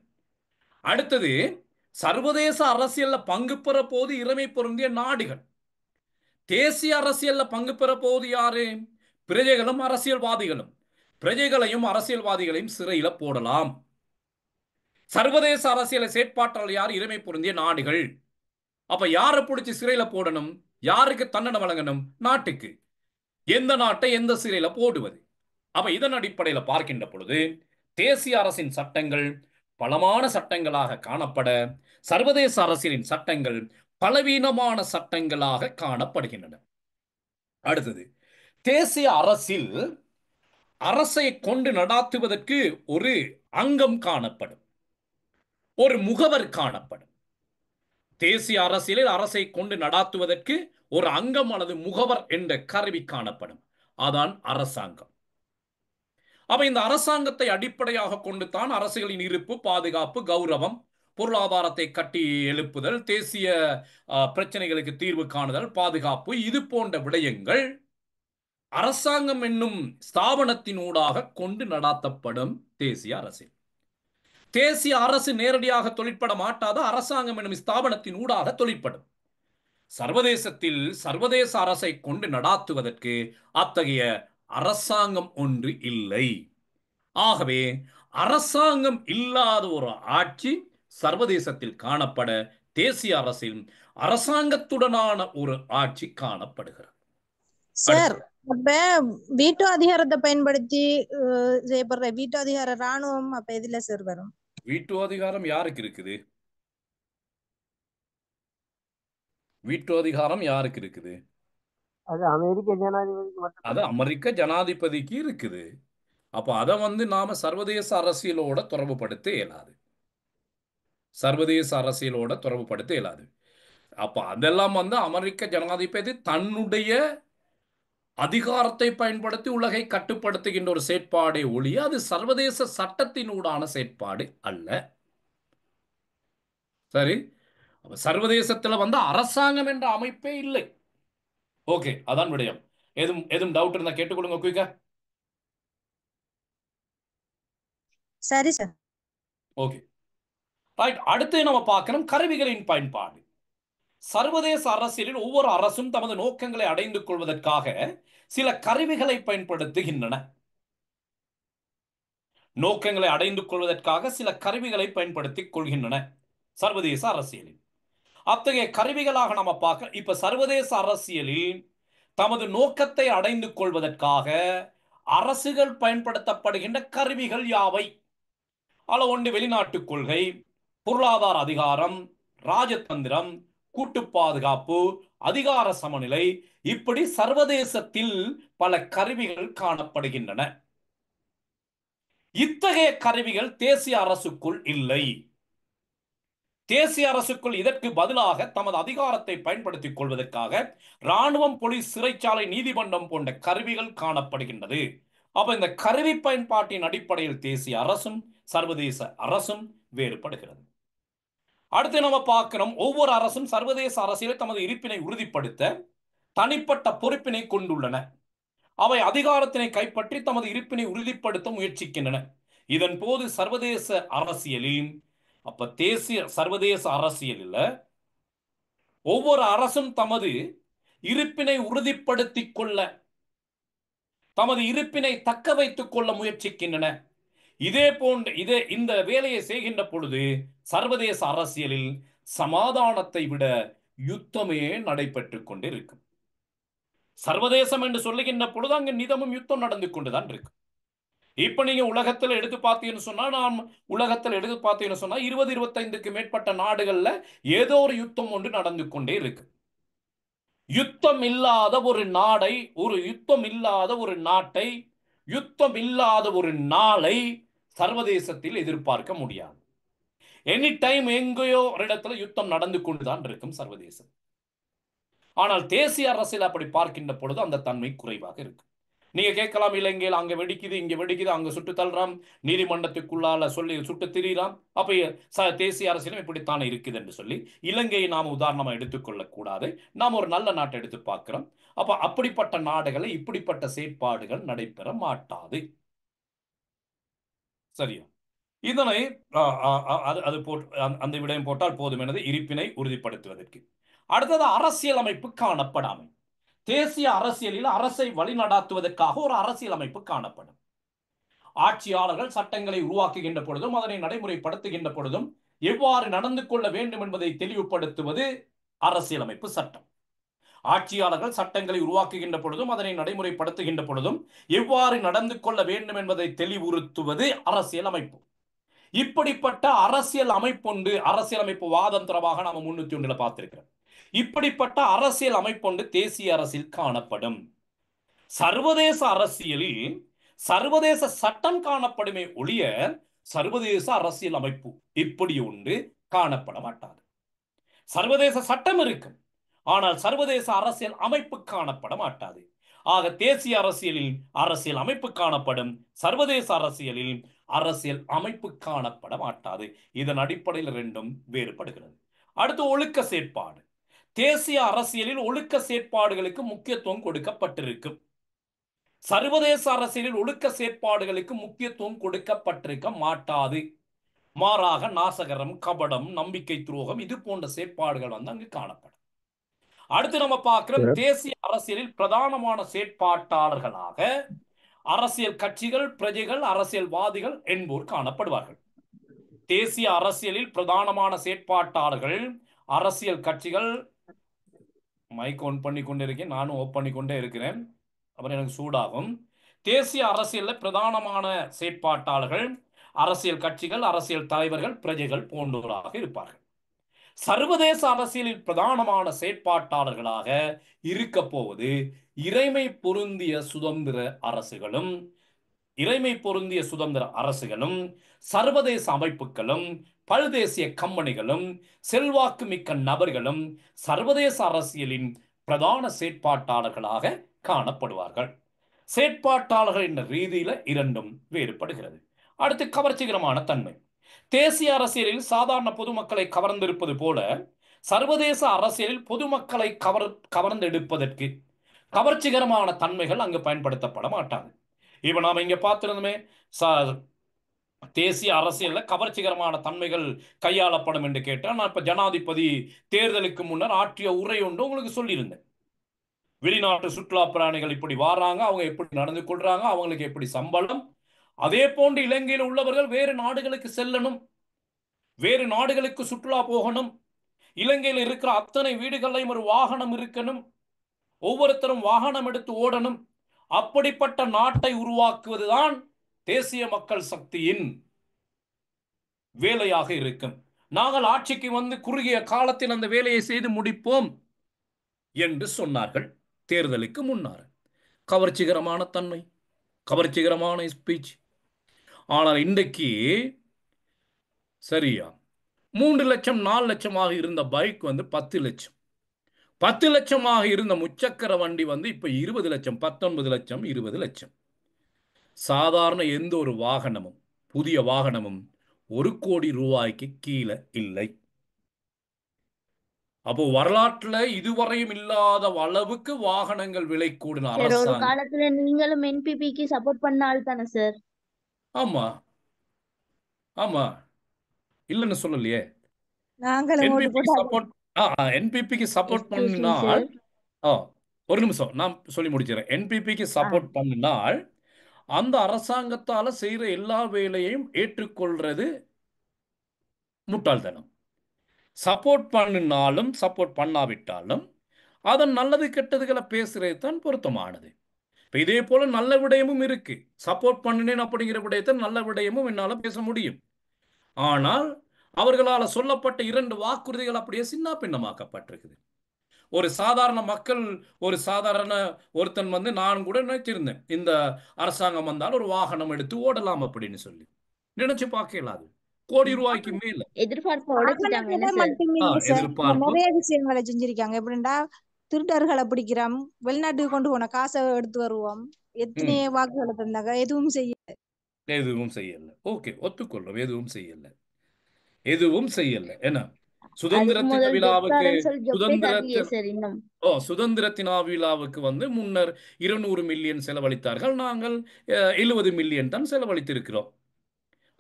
அடுத்தது, சர்வதேச அரசியல்ல பங்கு பெற போது இறைமை பொருந்திய நாடுகள். தேசிய அரசியல்ல பங்கு பெற போது யாரு? பிரஜைகளும் அரசியல்வாதிகளும். பிரஜைகளையும் அரசியல்வாதிகளையும் சிறையில போடலாம். சர்வதேச அரசியலை செயற்பாட்டாளர் யார்? இறைமை பொருந்திய நாடுகள். அப்ப யாரை பிடிச்சி சிறையில போடணும்? யாருக்கு தண்டனை வழங்கணும்? நாட்டுக்கு. எந்த நாட்டை எந்த சிறையில போடுவது? அப்ப இதன் அடிப்படையில் பார்க்கின்ற பொழுது தேசிய அரசின் சட்டங்கள் பலமான சட்டங்களாக காணப்பட, சர்வதேச அரசியலின் சட்டங்கள் பலவீனமான சட்டங்களாக காணப்படுகின்றன. அடுத்தது, தேசிய அரசில் அரசை கொண்டு நடாத்துவதற்கு ஒரு அங்கம் காணப்படும், ஒரு முகவர் காணப்படும். தேசிய அரசியலில் அரசை கொண்டு நடாத்துவதற்கு ஒரு அங்கம் அல்லது முகவர் என்ற கருவி காணப்படும். அதான் அரசாங்கம். அப்ப இந்த அரசாங்கத்தை அடிப்படையாக கொண்டு தான் அரசுகளின் இருப்பு, பாதுகாப்பு, கௌரவம், பொருளாதாரத்தை கட்டி எழுப்புதல், தேசிய பிரச்சனைகளுக்கு தீர்வு காணுதல், பாதுகாப்பு, இது போன்ற விடயங்கள் அரசாங்கம் என்னும் ஸ்தாபனத்தினூடாக கொண்டு நடாத்தப்படும் தேசிய அரசியல். தேசிய அரசு நேரடியாக தொழிற்பட மாட்டாத அரசாங்கம் என்னும் ஸ்தாபனத்தின் ஊடாக தொழிற்படும். சர்வதேசத்தில் சர்வதேச அரசை கொண்டு நடாத்துவதற்கு அத்தகைய அரசாங்கம் ஒன்று இல்லை. ஆகவே அரசாங்கம் இல்லாத ஒரு ஆட்சி சர்வதேசத்தில் காணப்பட தேசிய அரசில் அரசாங்கத்துடனான ஒரு ஆட்சி காணப்படுகிறது.
சார், அப்ப வீட்டோ அதிகாரத்தை பயன்படுத்தி செய்யப்படுற வீட்டோ அதிகார ராணுவம் அப்ப எதுல சார் வரும்?
வீட்டோ அதிகாரம் யாருக்கு இருக்குது? வீட்டோ அதிகாரம் யாருக்கு இருக்குது?
அது அமெரிக்க ஜனாதிபதிக்கு மட்டும்.
அது அமெரிக்க ஜனாதிபதிக்கு இருக்குது. அப்ப அதை நாம சர்வதேச அரசியலோட தொடர்புபடுத்த இயலாது. சர்வதேச அரசியலோட தொடர்புபடுத்த இயலாது. அப்ப அதெல்லாம் அமெரிக்க ஜனாதிபதி தன்னுடைய அதிகாரத்தை பயன்படுத்தி உலகை கட்டுப்படுத்துகின்ற ஒரு செயற்பாடே ஒழிய அது சர்வதேச சட்டத்தினூடான செயற்பாடு அல்ல. சரி, சர்வதேசத்தில் அரசாங்கம் என்ற அமைப்பே இல்லை. ஓகே, அதான் விடயம். எதுவும் டவுட் இருந்தா கேட்டுக்கொள்ளுங்க குயிக்கா.
சரி சார்.
Okay, right. அடுத்து நம்ம பார்க்கணும் கருவிகளின் பயன்பாடு. சர்வதேச அரசியலில் ஒவ்வொரு அரசும் தமது நோக்கங்களை அடைந்து கொள்வதற்காக சில கருவிகளை பயன்படுத்துகின்றன. நோக்கங்களை அடைந்து கொள்வதற்காக சில கருவிகளை பயன்படுத்திக் கொள்கின்றன சர்வதேச அரசியலில். அத்தகைய கருவிகளாக நம்ம பார்க்க, இப்ப சர்வதேச அரசியலில் தமது நோக்கத்தை அடைந்து கொள்வதற்காக அரசுகள் பயன்படுத்தப்படுகின்ற கருவிகள் யாவை? அல்ல ஒன்று வெளிநாட்டு கொள்கை, பொருளாதார அதிகாரம், ராஜதந்திரம், கூட்டு பாதுகாப்பு, அதிகார சமநிலை, இப்படி சர்வதேசத்தில் பல கருவிகள் காணப்படுகின்றன. இத்தகைய கருவிகள் தேசிய அரசுக்குள் இல்லை. தேசிய அரசுக்குள் இதற்கு பதிலாக தமது அதிகாரத்தை பயன்படுத்திக் கொள்வதற்காக இராணுவம், போலீஸ், சிறைச்சாலை, நீதிமன்றம் போன்ற கருவிகள் காணப்படுகின்றது. அப்ப இந்த கருவி பயன்பாட்டின் அடிப்படையில் தேசிய அரசும் சர்வதேச அரசும் வேறுபடுகிறது. அடுத்து நம்ம பார்க்கிறோம், ஒவ்வொரு அரசும் சர்வதேச அரசியலில் தமது இருப்பினை உறுதிப்படுத்த தனிப்பட்ட பொறுப்பினை கொண்டுள்ளன. அவை அதிகாரத்தினை கைப்பற்றி தமது இருப்பினை உறுதிப்படுத்த முயற்சிக்கின்றன. இதன் போது சர்வதேச அரசியலில், அப்ப தேசிய சர்வதேச அரசியலில் ஒவ்வொரு அரசும் தமது இருப்பினை உறுதிப்படுத்திக் கொள்ள, தமது இருப்பினை தக்க வைத்துக் கொள்ள முயற்சிக்கின்றன. இதே போன்ற இந்த வேலையை செய்கின்ற பொழுது சர்வதேச அரசியலில் சமாதானத்தை விட யுத்தமே நடைபெற்றுக் கொண்டிருக்கும். சர்வதேசம் என்று சொல்லுகின்ற பொழுது அங்கு நிதமும் யுத்தம் நடந்து கொண்டுதான் இருக்கு. இப்ப நீங்க உலகத்தில் எடுத்து பார்த்தீங்கன்னு சொன்னா, நாம் உலகத்தில் எடுத்து பார்த்தீங்கன்னு சொன்னா 20-25க்கு மேற்பட்ட நாடுகள்ல ஏதோ ஒரு யுத்தம் ஒன்று நடந்து கொண்டே இருக்கு. யுத்தம் இல்லாத ஒரு நாடை, யுத்தம் இல்லாத ஒரு நாட்டை, யுத்தம் இல்லாத ஒரு நாளை சர்வதேசத்தில் எதிர்பார்க்க முடியாது. எனி டைம் எங்கேயோ ஒரு இடத்துல யுத்தம் நடந்து கொண்டுதான் இருக்கும் சர்வதேசம். ஆனால் தேசிய அரசியல் அப்படி பார்க்கின்ற பொழுது அந்த தன்மை குறைவாக இருக்கு. நீங்க கேட்கலாம், இலங்கையில் அங்க வெடிக்குது, இங்க வெடிக்குது, அங்க சுட்டு தள்ளுறான், நீதிமன்றத்துக்குள்ளால சொல்லி சுட்டு திரிறான், அப்ப தேசிய அரசியலும் இப்படித்தானே இருக்குது என்று சொல்லி இலங்கையை நாம் உதாரணமா எடுத்துக்கொள்ள கூடாது. நாம் ஒரு நல்ல நாட்டை எடுத்து பார்க்கிறோம். அப்ப அப்படிப்பட்ட நாடுகளை இப்படிப்பட்ட செயற்பாடுகள் நடைபெற மாட்டாது. சரியா? இதனை அது அந்த விடயம் போட்டால் போதும் எனது இருப்பினை உறுதிப்படுத்துவதற்கு. அடுத்தது அரசியல் அமைப்பு காணப்படாமை. தேசிய அரசியலில் அரசை வழிநடாத்துவதற்காக ஒரு அரசியல் அமைப்பு காணப்படும். ஆட்சியாளர்கள் சட்டங்களை உருவாக்குகின்ற பொழுதும் அதனை நடைமுறைப்படுத்துகின்ற பொழுதும் எவ்வாறு நடந்து கொள்ள வேண்டும் என்பதை தெளிவுபடுத்துவது அரசியலமைப்பு சட்டம். ஆட்சியாளர்கள் சட்டங்களை உருவாக்குகின்ற பொழுதும் அதனை நடைமுறைப்படுத்துகின்ற பொழுதும் எவ்வாறு நடந்து கொள்ள வேண்டும் என்பதை தெளிவுறுத்துவது அரசியல் அமைப்பு. இப்படிப்பட்ட அரசியல் அமைப்பொண்டு, அரசியலமைப்பு வாதம் தொடர்பாக நாம 301 பார்த்திருக்கிறோம். இப்படிப்பட்ட அரசியல் அமைப்பொண்டு தேசிய அரசியல் காணப்படும். சர்வதேச அரசியலில் சர்வதேச சட்டம் காணப்படுமே ஒழிய சர்வதேச அரசியல் அமைப்பு இப்படி ஒன்று காணப்பட மாட்டாது. சர்வதேச சட்டம் இருக்கும், ஆனால் சர்வதேச அரசியல் அமைப்பு காணப்பட மாட்டாது. ஆக தேசிய அரசியலில் அரசியல் அமைப்பு காணப்படும், சர்வதேச அரசியலில் அரசியல் அமைப்பு காணப்பட மாட்டாது. இதன் அடிப்படையில் ரெண்டும் வேறுபடுகிறது. அடுத்து ஒழுக்க செயற்பாடு. தேசிய அரசியலில் ஒழுக்க செயற்பாடுகளுக்கு முக்கியத்துவம் கொடுக்கப்பட்டிருக்கும். சர்வதேச அரசியலில் ஒழுக்க செயற்பாடுகளுக்கு முக்கியத்துவம் கொடுக்கப்பட்டிருக்க மாட்டாது. மாறாக நாசகரம், கபடம், நம்பிக்கை துரோகம் இது போன்ற செயற்பாடுகள் வந்து அங்கு காணப்படும். அடுத்து நம்ம பார்க்கிறோம், தேசிய அரசியலில் பிரதானமான செயற்பாட்டாளர்களாக அரசியல் கட்சிகள், பிரஜைகள், அரசியல்வாதிகள் என்போர் காணப்படுவார்கள். தேசிய அரசியலில் பிரதானமான செயற்பாட்டாளர்கள், அரசியல் கட்சிகள், மைக் ஆன் பண்ணி கொண்டே இருக்கேன், நானும் ஆஃப் பண்ணி கொண்டே இருக்கிறேன், அப்புறம் எனக்கு சூடாகும். தேசிய அரசியலில் பிரதானமான செயற்பாட்டாளர்கள், அரசியல் கட்சிகள், அரசியல் தலைவர்கள், பிரஜைகள் போன்றோராக இருப்பார்கள். சர்வதேச அரசியலில் பிரதானமான செயற்பாட்டாளர்களாக இருக்க போவது இறைமை பொருந்திய சுதந்திர அரசுகளும், சர்வதேச அமைப்புகளும், பல்தேசிய கம்பெனிகளும், செல்வாக்கு மிக்க நபர்களும் சர்வதேச அரசியலின் பிரதான செயற்பாட்டாளர்களாக காணப்படுவார்கள். செயற்பாட்டாளர்கள் என்ற ரீதியில இரண்டும் வேறுபடுகிறது. அடுத்து கவர்ச்சிகரமான தன்மை. தேசிய அரசியலில் சாதாரண பொதுமக்களை கவர்ந்திருப்பது போல சர்வதேச அரசியலில் பொதுமக்களை கவர்ந்தெடுப்பதற்கு கவர்ச்சிகரமான தன்மைகள் அங்கு பயன்படுத்தப்பட மாட்டாது. இப்ப நாம இங்க பார்த்திருந்தோமே, தேசிய அரசியல்ல கவர்ச்சிகரமான தன்மைகள் கையாளப்படும் என்று கேட்டால், நான் இப்ப ஜனாதிபதி தேர்தலுக்கு முன்னர் ஆற்றிய உரை ஒன்று உங்களுக்கு சொல்லியிருந்தேன். வெளிநாட்டு சுற்றுலா பிராணிகள் இப்படி வாராங்க, அவங்க எப்படி நடந்து கொள்றாங்க, அவங்களுக்கு எப்படி சம்பளம். அதே போன்று இலங்கையில் உள்ளவர்கள் வேறு நாடுகளுக்கு செல்லணும், வேறு நாடுகளுக்கு சுற்றுலா போகணும். இலங்கையில் இருக்கிற அத்தனை வீடுகளையும் ஒரு வாகனம் இருக்கணும், ஒவ்வொருத்தரும் வாகனம் எடுத்து ஓடணும். அப்படிப்பட்ட நாட்டை உருவாக்குவதுதான் தேசிய மக்கள் சக்தியின் வேலையாக இருக்கும். நாங்கள் ஆட்சிக்கு வந்து குறுகிய காலத்தில் அந்த வேலையை செய்து முடிப்போம் என்று சொன்னார்கள் தேர்தலுக்கு முன்னர். கவர்ச்சிகரமான தன்மை, கவர்ச்சிகரமான ஸ்பீச். ஆனால் இன்றைக்கு சரியா 3 லட்சம் 4 லட்சமாக இருந்த பைக் வந்து 10 லட்சம், 10 லட்சமாக இருந்த முச்சக்கர வண்டி வந்து இப்ப 20 லட்சம், 19 லட்சம், 20 லட்சம். சாதாரண எந்த ஒரு வாகனமும், புதிய வாகனமும் 1 கோடி ரூபாய்க்கு கீழே இல்லை. அப்போ வரலாற்றுல இதுவரையும் இல்லாத அளவுக்கு வாகனங்கள் விலை கூடின
சார் ஒரு
அரசாங்கம்.
காலத்துல நீங்களும் என்பிபிக்கு சப்போர்ட் பண்ண ஆள் தானே சார்?
ஆமா
ஆமா, இல்லைன்னு சொல்லலையே.
நாங்களும் ஓட்டு
என்பிபிக்கு
போட்டா
சப்போர்ட் என்பிபிக்கு சப்போர்ட்
எக்ஸ்கியூஸ் மீ
பண்ணினால்,
சார்.
ஒரு நிமிஷம் நான் சொல்லி முடிச்சிடறேன். என்பிபிக்கு சப்போர்ட் பண்ணினால் அந்த அரசாங்கத்தால செய்யற எல்லா வேலையையும் ஏற்றுக்கொள்றது முட்டாள்தனம். சப்போர்ட் பண்ணினாலும் சப்போர்ட் பண்ணாவிட்டாலும் அதன் நல்லது கெட்டதுகளை பேசுறது தான் பொருத்தமானது. இப்போ இதே போல நல்ல விடயமும் இருக்கு. சப்போர்ட் பண்ணினேன் அப்படிங்கிற விடயத்தை நல்ல விடயமும் என்னால் பேச முடியும். ஆனால் அவர்களால் சொல்லப்பட்ட 2 வாக்குறுதிகள் அப்படியே சின்ன பின்னமாக்கப்பட்டிருக்குது. ஒரு சாதாரண மக்கள், ஒரு சாதாரண ஒருத்தன் வந்து, நான் கூட நினைச்சிருந்தேன் இந்த அரசாங்கம் வந்தால் ஒரு வாகனம் எடுத்து ஓடலாம் அப்படின்னு சொல்லி நினைச்சு பார்க்கலாது. கோடி ரூபாய்க்கு மேல
எதிர்பார்ப்பு உடைச்சிட்டாங்க என்ன சார்?
மட்டும் இல்ல சார்,
எதிர்பார்ப்பு.
நிறைய விஷயங்களை செஞ்சிருக்காங்க. எப்படின்னா திருடர்களை பிடிக்கிறோம், வெளிநாட்டுக்கு கொண்டு போன காசை எடுத்து வருவோம், எத்தனை வாக்குகளை தந்தாங்க, எதுவும்
செய்யல. ஓகே, ஒத்துக்கொள்ளும், எதுவும் செய்யல. என்ன சுதந்திர
அதுக்கு
தின
முதல்
விழாவுக்கு,
ஜொப்காரன் சொல்லி ஜொப்பே தரலையே சார் இன்னும்.
சுதந்திர தின விழாவுக்கு வந்து முன்னர் 200 மில்லியன் செலவழித்தார்கள். நாங்கள் 70 மில்லியன் தான் செலவழித்திருக்கிறோம்.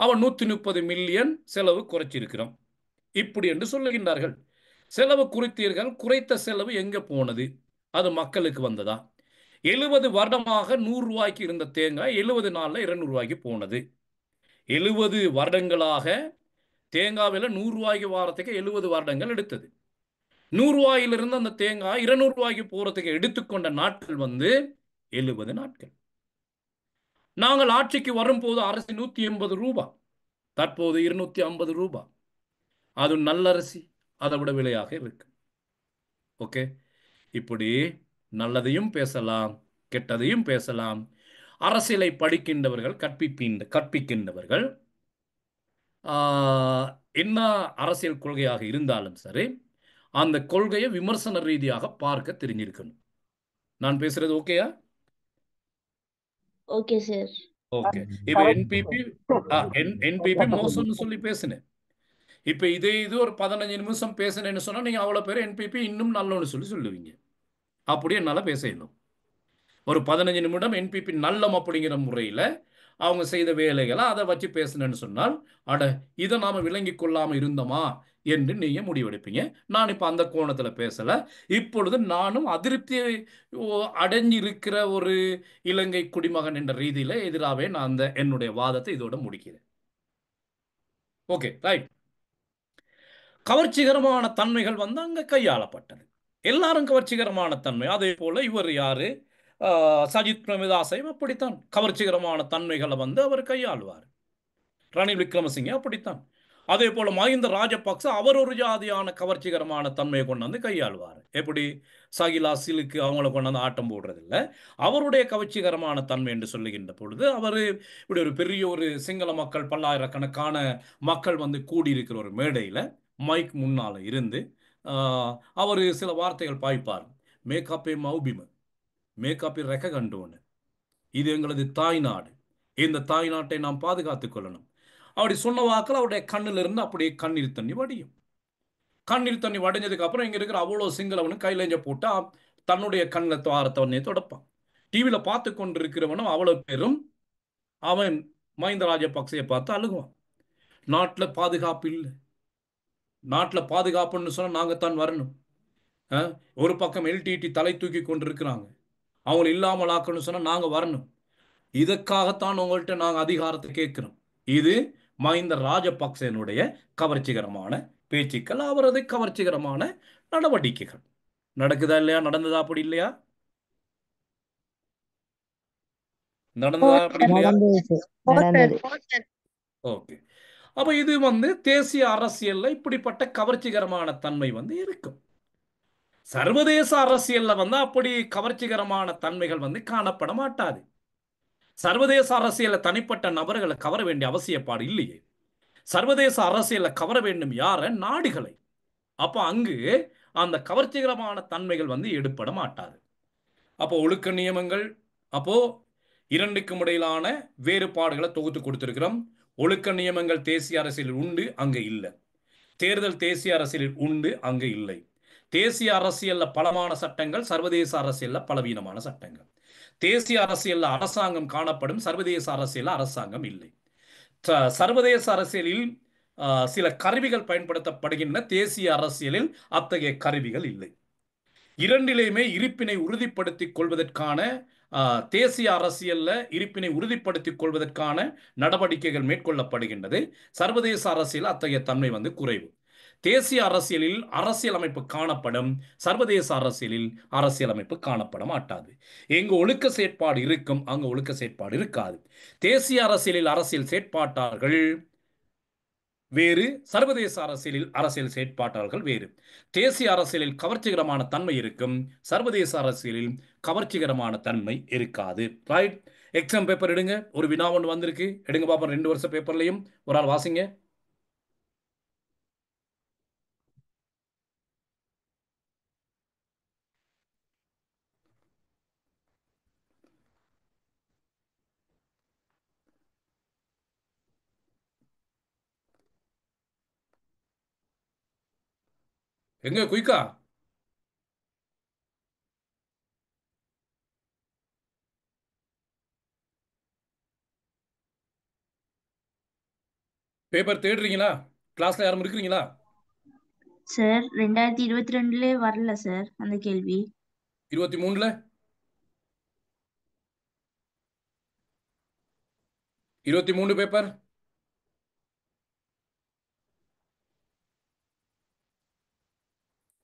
அவன் 130 மில்லியன் செலவு குறைச்சிருக்கிறோம் இப்படி என்று சொல்லுகின்றார்கள். செலவு குறித்தீர்கள், குறைத்த செலவு எங்க போனது? அது மக்களுக்கு வந்ததா? 70 வருடமாக 100 ரூபாய்க்கு இருந்த தேங்காய் 70 நாள்ல 200 ரூபாய்க்கு போனது. 70 வருடங்களாக தேங்காய் விலை 100 ரூபாய்க்கு வாரத்துக்கு 70 வருடங்கள் எடுத்தது. 100 ரூபாயிலிருந்து அந்த தேங்காய் 200 ரூபாய்க்கு போறதுக்கு எடுத்துக்கொண்ட நாட்கள் வந்து 70 நாட்கள். நாங்கள் ஆட்சிக்கு வரும்போது அரிசி 180 ரூபாய், தற்போது 250 ரூபாய். அது நல்ல அரிசி, அதை விட விலையாக இருக்கு. ஓகே, இப்படி நல்லதையும் பேசலாம், கெட்டதையும் பேசலாம். அரசியலை படிக்கின்றவர்கள், கற்பிக்கின்றவர்கள் என்ன அரசியல் கொள்கையாக இருந்தாலும் சரி, அந்த கொள்கையை விமர்சன ரீதியாக பார்க்க தெரிஞ்சிருக்கணும். நான் பேசுறது ஓகேயா?
Okay sir.
ஓகே. இப்ப என்பிபி என்பிபி மோசம்னு சொல்லி பேசுனேன். இப்ப இது ஒரு 15 நிமிஷம் பேசுனேன்னு சொன்னா நீங்க அவ்வளவு பேர் என்பிபி இன்னும் நல்லோன்னு சொல்லி சொல்லுவீங்க. அப்படியே என்னால பேச இயலும். ஒரு 15 நிமிடம் என்பிபி நல்லம் அப்படிங்கிற முறையில அவங்க செய்த வேலைகளை அதை வச்சு பேசுனேன்னு சொன்னால், அட இதை நாம விளங்கி கொள்ளாம இருந்தோமா என்று நீங்க முடிவெடுப்பீங்க. நான் இப்ப அந்த கோணத்துல பேசல. இப்பொழுது நானும் அதிருப்தி அடைஞ்சிருக்கிற ஒரு இலங்கை குடிமகன் என்ற ரீதியில எதிராகவே நான் அந்த என்னுடைய வாதத்தை இதோட முடிக்கிறேன். Okay, right. கவர்ச்சிகரமான தன்மைகள் வந்து அங்க கையாளப்பட்டது. எல்லாரும் கவர்ச்சிகரமான தன்மை. அதே போல இவர் யாரு, சஜித் பிரேமதாசையும் அப்படித்தான் கவர்ச்சிகரமான தன்மைகளை வந்து அவர் கையாளுவார். ரணில் விக்ரமசிங்கே அப்படித்தான். அதே போல மஹிந்த ராஜபக்ச அவர் ஒரு ஜாதியான கவர்ச்சிகரமான தன்மையை கொண்டு வந்து கையாளுவார். எப்படி சகிலா சிலுக்கு அவங்கள கொண்டு வந்து ஆட்டம் போடுறதில்லை. அவருடைய கவர்ச்சிகரமான தன்மை என்று சொல்லுகின்ற பொழுது அவர் இப்படி ஒரு பெரிய ஒரு சிங்கள மக்கள் பல்லாயிரக்கணக்கான மக்கள் வந்து கூடியிருக்கிற ஒரு மேடையில் மைக் முன்னால் இருந்து அவர் சில வார்த்தைகள் பாய்ப்பார். மேக்காப்பே மௌபிம, மேக்காப்பே ரெக்க கண்டோன்னு, இது எங்களது தாய்நாடு, இந்த தாய்நாட்டை நாம் பாதுகாத்துக் கொள்ளணும். அப்படி சொன்ன வாக்கில் அவருடைய கண்ணிலிருந்து அப்படியே கண்ணீர் தண்ணி வடியும். கண்ணீர் தண்ணி வடிஞ்சதுக்கு அப்புறம் இங்க இருக்கிற அவ்வளோ சிங்களவனும் கையிலேஞ்ச போட்டு தன்னுடைய கண்ணில் துவாரத்தவனையை தொடப்பான். டிவியில் பார்த்து கொண்டிருக்கிறவனும் அவ்வளோ பேரும் அவன் மஹிந்த ராஜபக்சையை பார்த்து அழுகுவான். நாட்டில் பாதுகாப்பு இல்லை, நாட்டில் பாதுகாப்புன்னு சொன்னால் நாங்கள் தான் வரணும். ஒரு பக்கம் எல்டிடி தலை தூக்கி கொண்டிருக்கிறாங்க, அவங்களை இல்லாமல் ஆக்கணும்னு சொன்னால் நாங்கள் வரணும். இதற்காகத்தான் உங்கள்கிட்ட நாங்கள் அதிகாரத்தை கேட்கிறோம். இது மஹிந்த ராஜபக்சனுடைய கவர்ச்சிகரமான பேச்சுக்கள், அவரது கவர்ச்சிகரமான நடவடிக்கைகள். நடக்குதா இல்லையா? நடந்ததா அப்படி இல்லையா? நடந்ததா அப்படி இல்லையா? ஓகே. அப்ப இது வந்து தேசிய அரசியல்ல இப்படிப்பட்ட கவர்ச்சிகரமான தன்மை வந்து இருக்கும். சர்வதேச அரசியல்ல வந்து அப்படி கவர்ச்சிகரமான தன்மைகள் வந்து காணப்பட மாட்டாது. சர்வதேச அரசியல்ல தனிப்பட்ட நபர்களை கவர வேண்டிய அவசியப்பாடு இல்லையே. சர்வதேச அரசியல்ல கவர வேண்டும் யார? நாடுகளை. அப்ப அங்கு அந்த கவர்ச்சிகரமான தன்மைகள் வந்து எடுப்பட மாட்டாது. அப்போ ஒழுக்க நியமங்கள், அப்போ இரண்டுக்கும் இடையிலான வேறுபாடுகளை தொகுத்து கொடுத்திருக்கிறோம். ஒழுக்க நியமங்கள் தேசிய அரசியலில் உண்டு, அங்க இல்லை. தேர்தல் தேசிய அரசியலில் உண்டு, அங்கு இல்லை. தேசிய அரசியல்ல பலமான சட்டங்கள், சர்வதேச அரசியல்ல பலவீனமான சட்டங்கள். தேசிய அரசியல்ல அரசாங்கம் காணப்படும், சர்வதேச அரசியல்ல அரசாங்கம் இல்லை. சர்வதேச அரசியலில் சில கருவிகள் பயன்படுத்தப்படுகின்றன, தேசிய அரசியலில் அத்தகைய கருவிகள் இல்லை. இரண்டிலேயுமே இருப்பினை உறுதிப்படுத்திக் கொள்வதற்கான தேசிய அரசியல்ல இருப்பினை உறுதிப்படுத்திக் கொள்வதற்கான நடவடிக்கைகள் மேற்கொள்ளப்படுகின்றது. சர்வதேச அரசியல் அத்தகைய தன்மை வந்து குறைவு. தேசிய அரசியலில் அரசியலமைப்பு காணப்படும், சர்வதேச அரசியலில் அரசியலமைப்பு காணப்பட மாட்டாது. எங்கு ஒழுக்க செயற்பாடு இருக்கும், அங்கு ஒழுக்க செயற்பாடு இருக்காது. தேசிய அரசியலில் அரசியல் செயற்பாட்டாளர்கள் வேறு, சர்வதேச அரசியலில் அரசியல் செயற்பாட்டாளர்கள் வேறு. தேசிய அரசியலில் கவர்ச்சிகரமான தன்மை இருக்கும், சர்வதேச அரசியலில் கவர்ச்சிகரமான தன்மை இருக்காது. ரைட்? எக்ஸாம் பேப்பர் எடுங்க. ஒரு வினா ஒன்று வந்திருக்கு, எடுங்க பாப்போம். 2 வருஷ பேப்பர்லையும் ஒரு ஆள் வாசிங்க. எங்க குயிக்கா? பேப்பர் தேடுறீங்களா? கிளாஸ்ல யாரும் இருக்கிறீங்களா?
சார் 2022 வரல சார் அந்த கேள்வி.
23ல 23 பேப்பர்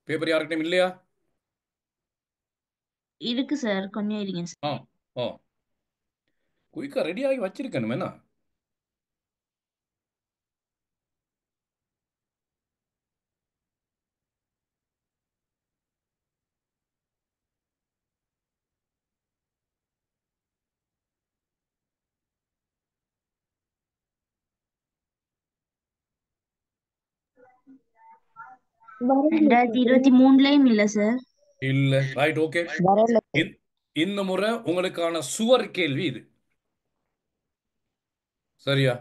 பேப்பர் யாருக்கிட்டையும் இல்லையா?
இருக்கு சார், கொஞ்சம் இருங்க சார்.
ஓ, குயிக்கா ரெடியாகி வச்சிருக்கணும் என்ன?
வரல சார்.
2023லயும் இல்ல சார்.
இல்ல. Right, okay.
வரல.
இந்த முறை உங்களுக்கான சுவர் கேள்வி இது. சரியா?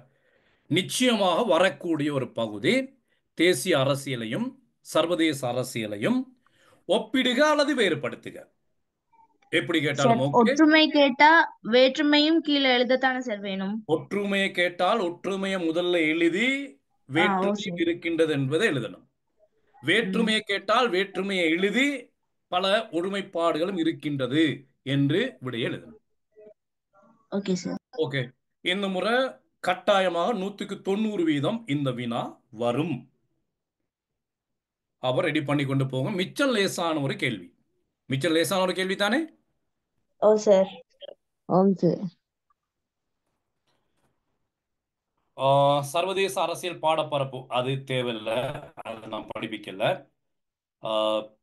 நிச்சயமாக வரக்கூடிய ஒரு பகுதி தேசிய அரசியலையும் சர்வதேச அரசியலையும் ஒப்பிடுக அல்லது வேறுபடுத்துக. எப்படி
சார்
கேட்டாலும் ஓகே.
ஒற்றுமை கேட்டா வேற்றுமையும் கீழே எழுதத்தானே சார் வேணும்.
ஒற்றுமையை கேட்டால் ஒற்றுமையை முதல்ல எழுதி
ஓ
வேற்றுமையும்
சார்.
இருக்கின்றது என்பதை எழுதணும். வேற்றுமையை கேட்டால் வேற்றுமையை எழுதி பல ஒருமைப்பாடுகளும் இருக்கின்றது என்று விடையை எழுதணும்.
Okay sir.
ஓகே. இந்த முறை கட்டாயமாக 100% இந்த வினா வரும். அவர் ரெடி பண்ணி கொண்டு போங்க. மிச்சம் லேசான ஒரு கேள்வி. மிச்சம் லேசான ஒரு கேள்வி தானே?
ஓ சார்.
ஓம் சார்.
சர்வதேச அரசியல் பாடப்பரப்பு அது தேவையில்லை, அது நான் படிப்பிக்கல.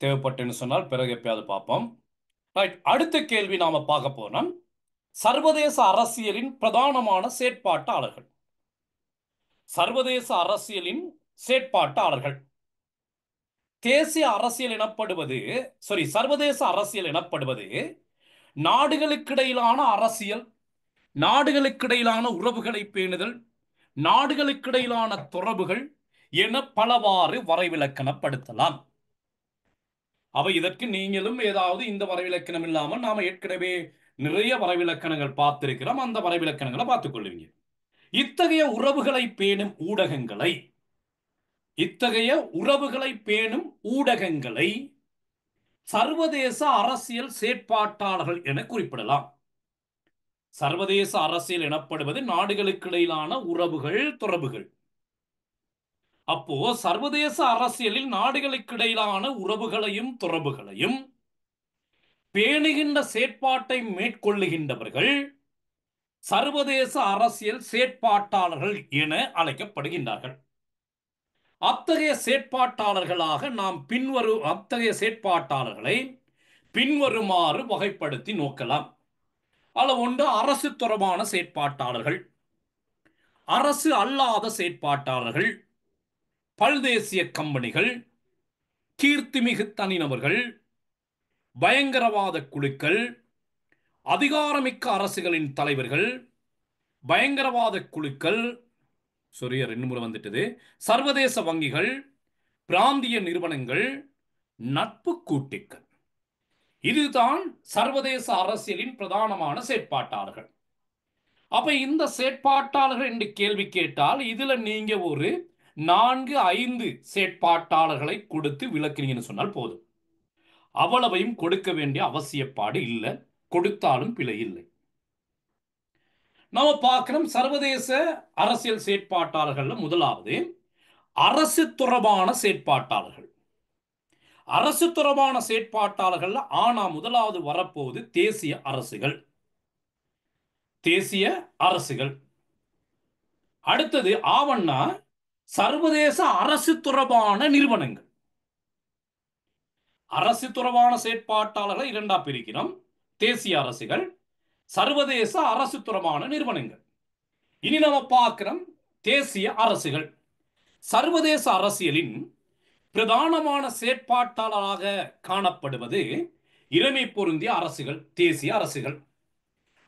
தேவைப்பட்டுன்னு சொன்னால் பிறகு எப்பயாவது பார்ப்போம். ரைட், அடுத்த கேள்வி நாம பார்க்க போனோம். சர்வதேச அரசியலின் பிரதானமான செயற்பாட்டாளர்கள். சர்வதேச அரசியலின் செயற்பாட்டாளர்கள். தேசிய அரசியல் எனப்படுவது சர்வதேச அரசியல் எனப்படுவது நாடுகளுக்கிடையிலான அரசியல், நாடுகளுக்கிடையிலான உறவுகளை பேணுதல், நாடுகளுக்கிடையிலான தொடர்புகள் என பலவாறு வரைவிலக்கணப்படுத்தலாம். அவை இதற்கு நீங்களும் ஏதாவது இந்த வரைவிலக்கணம் இல்லாமல் நாம ஏற்கனவே நிறைய வரைவிலக்கணங்கள் பார்த்திருக்கிறோம். அந்த வரைவிலக்கணங்களை பார்த்துக் கொள்வீங்க. இத்தகைய உறவுகளை பேணும் ஊடகங்களை சர்வதேச அரசியல் செயற்பாட்டாளர்கள் என குறிப்பிடலாம். சர்வதேச அரசியல் எனப்படுவது நாடுகளுக்கிடையிலான உறவுகள், தொடர்புகள். அப்போ சர்வதேச அரசியலில் நாடுகளுக்கிடையிலான உறவுகளையும் தொடர்புகளையும் பேணுகின்ற செயற்பாட்டை மேற்கொள்ளுகின்றவர்கள் சர்வதேச அரசியல் செயற்பாட்டாளர்கள் என அழைக்கப்படுகின்றார்கள். அத்தகைய செயற்பாட்டாளர்களை பின்வருமாறு வகைப்படுத்தி நோக்கலாம். அதில் ஒன்று அரசு தொடர்பான செயற்பாட்டாளர்கள், அரசு அல்லாத செயற்பாட்டாளர்கள், பல்தேசிய கம்பெனிகள், கீர்த்திமிகு தனிநபர்கள், பயங்கரவாத குழுக்கள், அதிகாரமிக்க அரசுகளின் தலைவர்கள், பயங்கரவாத குழுக்கள், ரெண்டு முறை வந்துட்டது, சர்வதேச வங்கிகள், பிராந்திய நிறுவனங்கள், நட்பு கூட்டுக்கள். இதுதான் சர்வதேச அரசியலின் பிரதானமான செயற்பாட்டாளர்கள். அப்ப இந்த செயற்பாட்டாளர்கள் என்று கேள்வி கேட்டால் இதுல நீங்க ஒரு 4-5 செயற்பாட்டாளர்களை கொடுத்து விளக்குறீங்கன்னு சொன்னால் போதும். அவ்வளவையும் கொடுக்க வேண்டிய அவசியப்பாடு இல்லை, கொடுத்தாலும் பிழை இல்லை. நாம பார்க்கிறோம் சர்வதேச அரசியல் செயற்பாட்டாளர்கள். முதலாவது அரசு தொடர்பான செயற்பாட்டாளர்கள். அரசு தொடர்பான செயற்பாட்டாளர்கள் ஆனா முதலாவது வரப்போவது தேசிய அரசுகள். அடுத்தது ஆவண்ணா சர்வதேச அரசு தொடர்பான நிறுவனங்கள். அரசு தொடர்பான செயற்பாட்டாளர்களை இரண்டா பிரிக்கிறோம். தேசிய அரசுகள், சர்வதேச அரசு தொடர்பான நிறுவனங்கள். இனி நம்ம பார்க்கிறோம் தேசிய அரசுகள். சர்வதேச அரசியலின் பிரதானமான செயற்பாட்டாளராக காணப்படுவது இறைமை பொருந்திய அரசுகள், தேசிய அரசுகள்.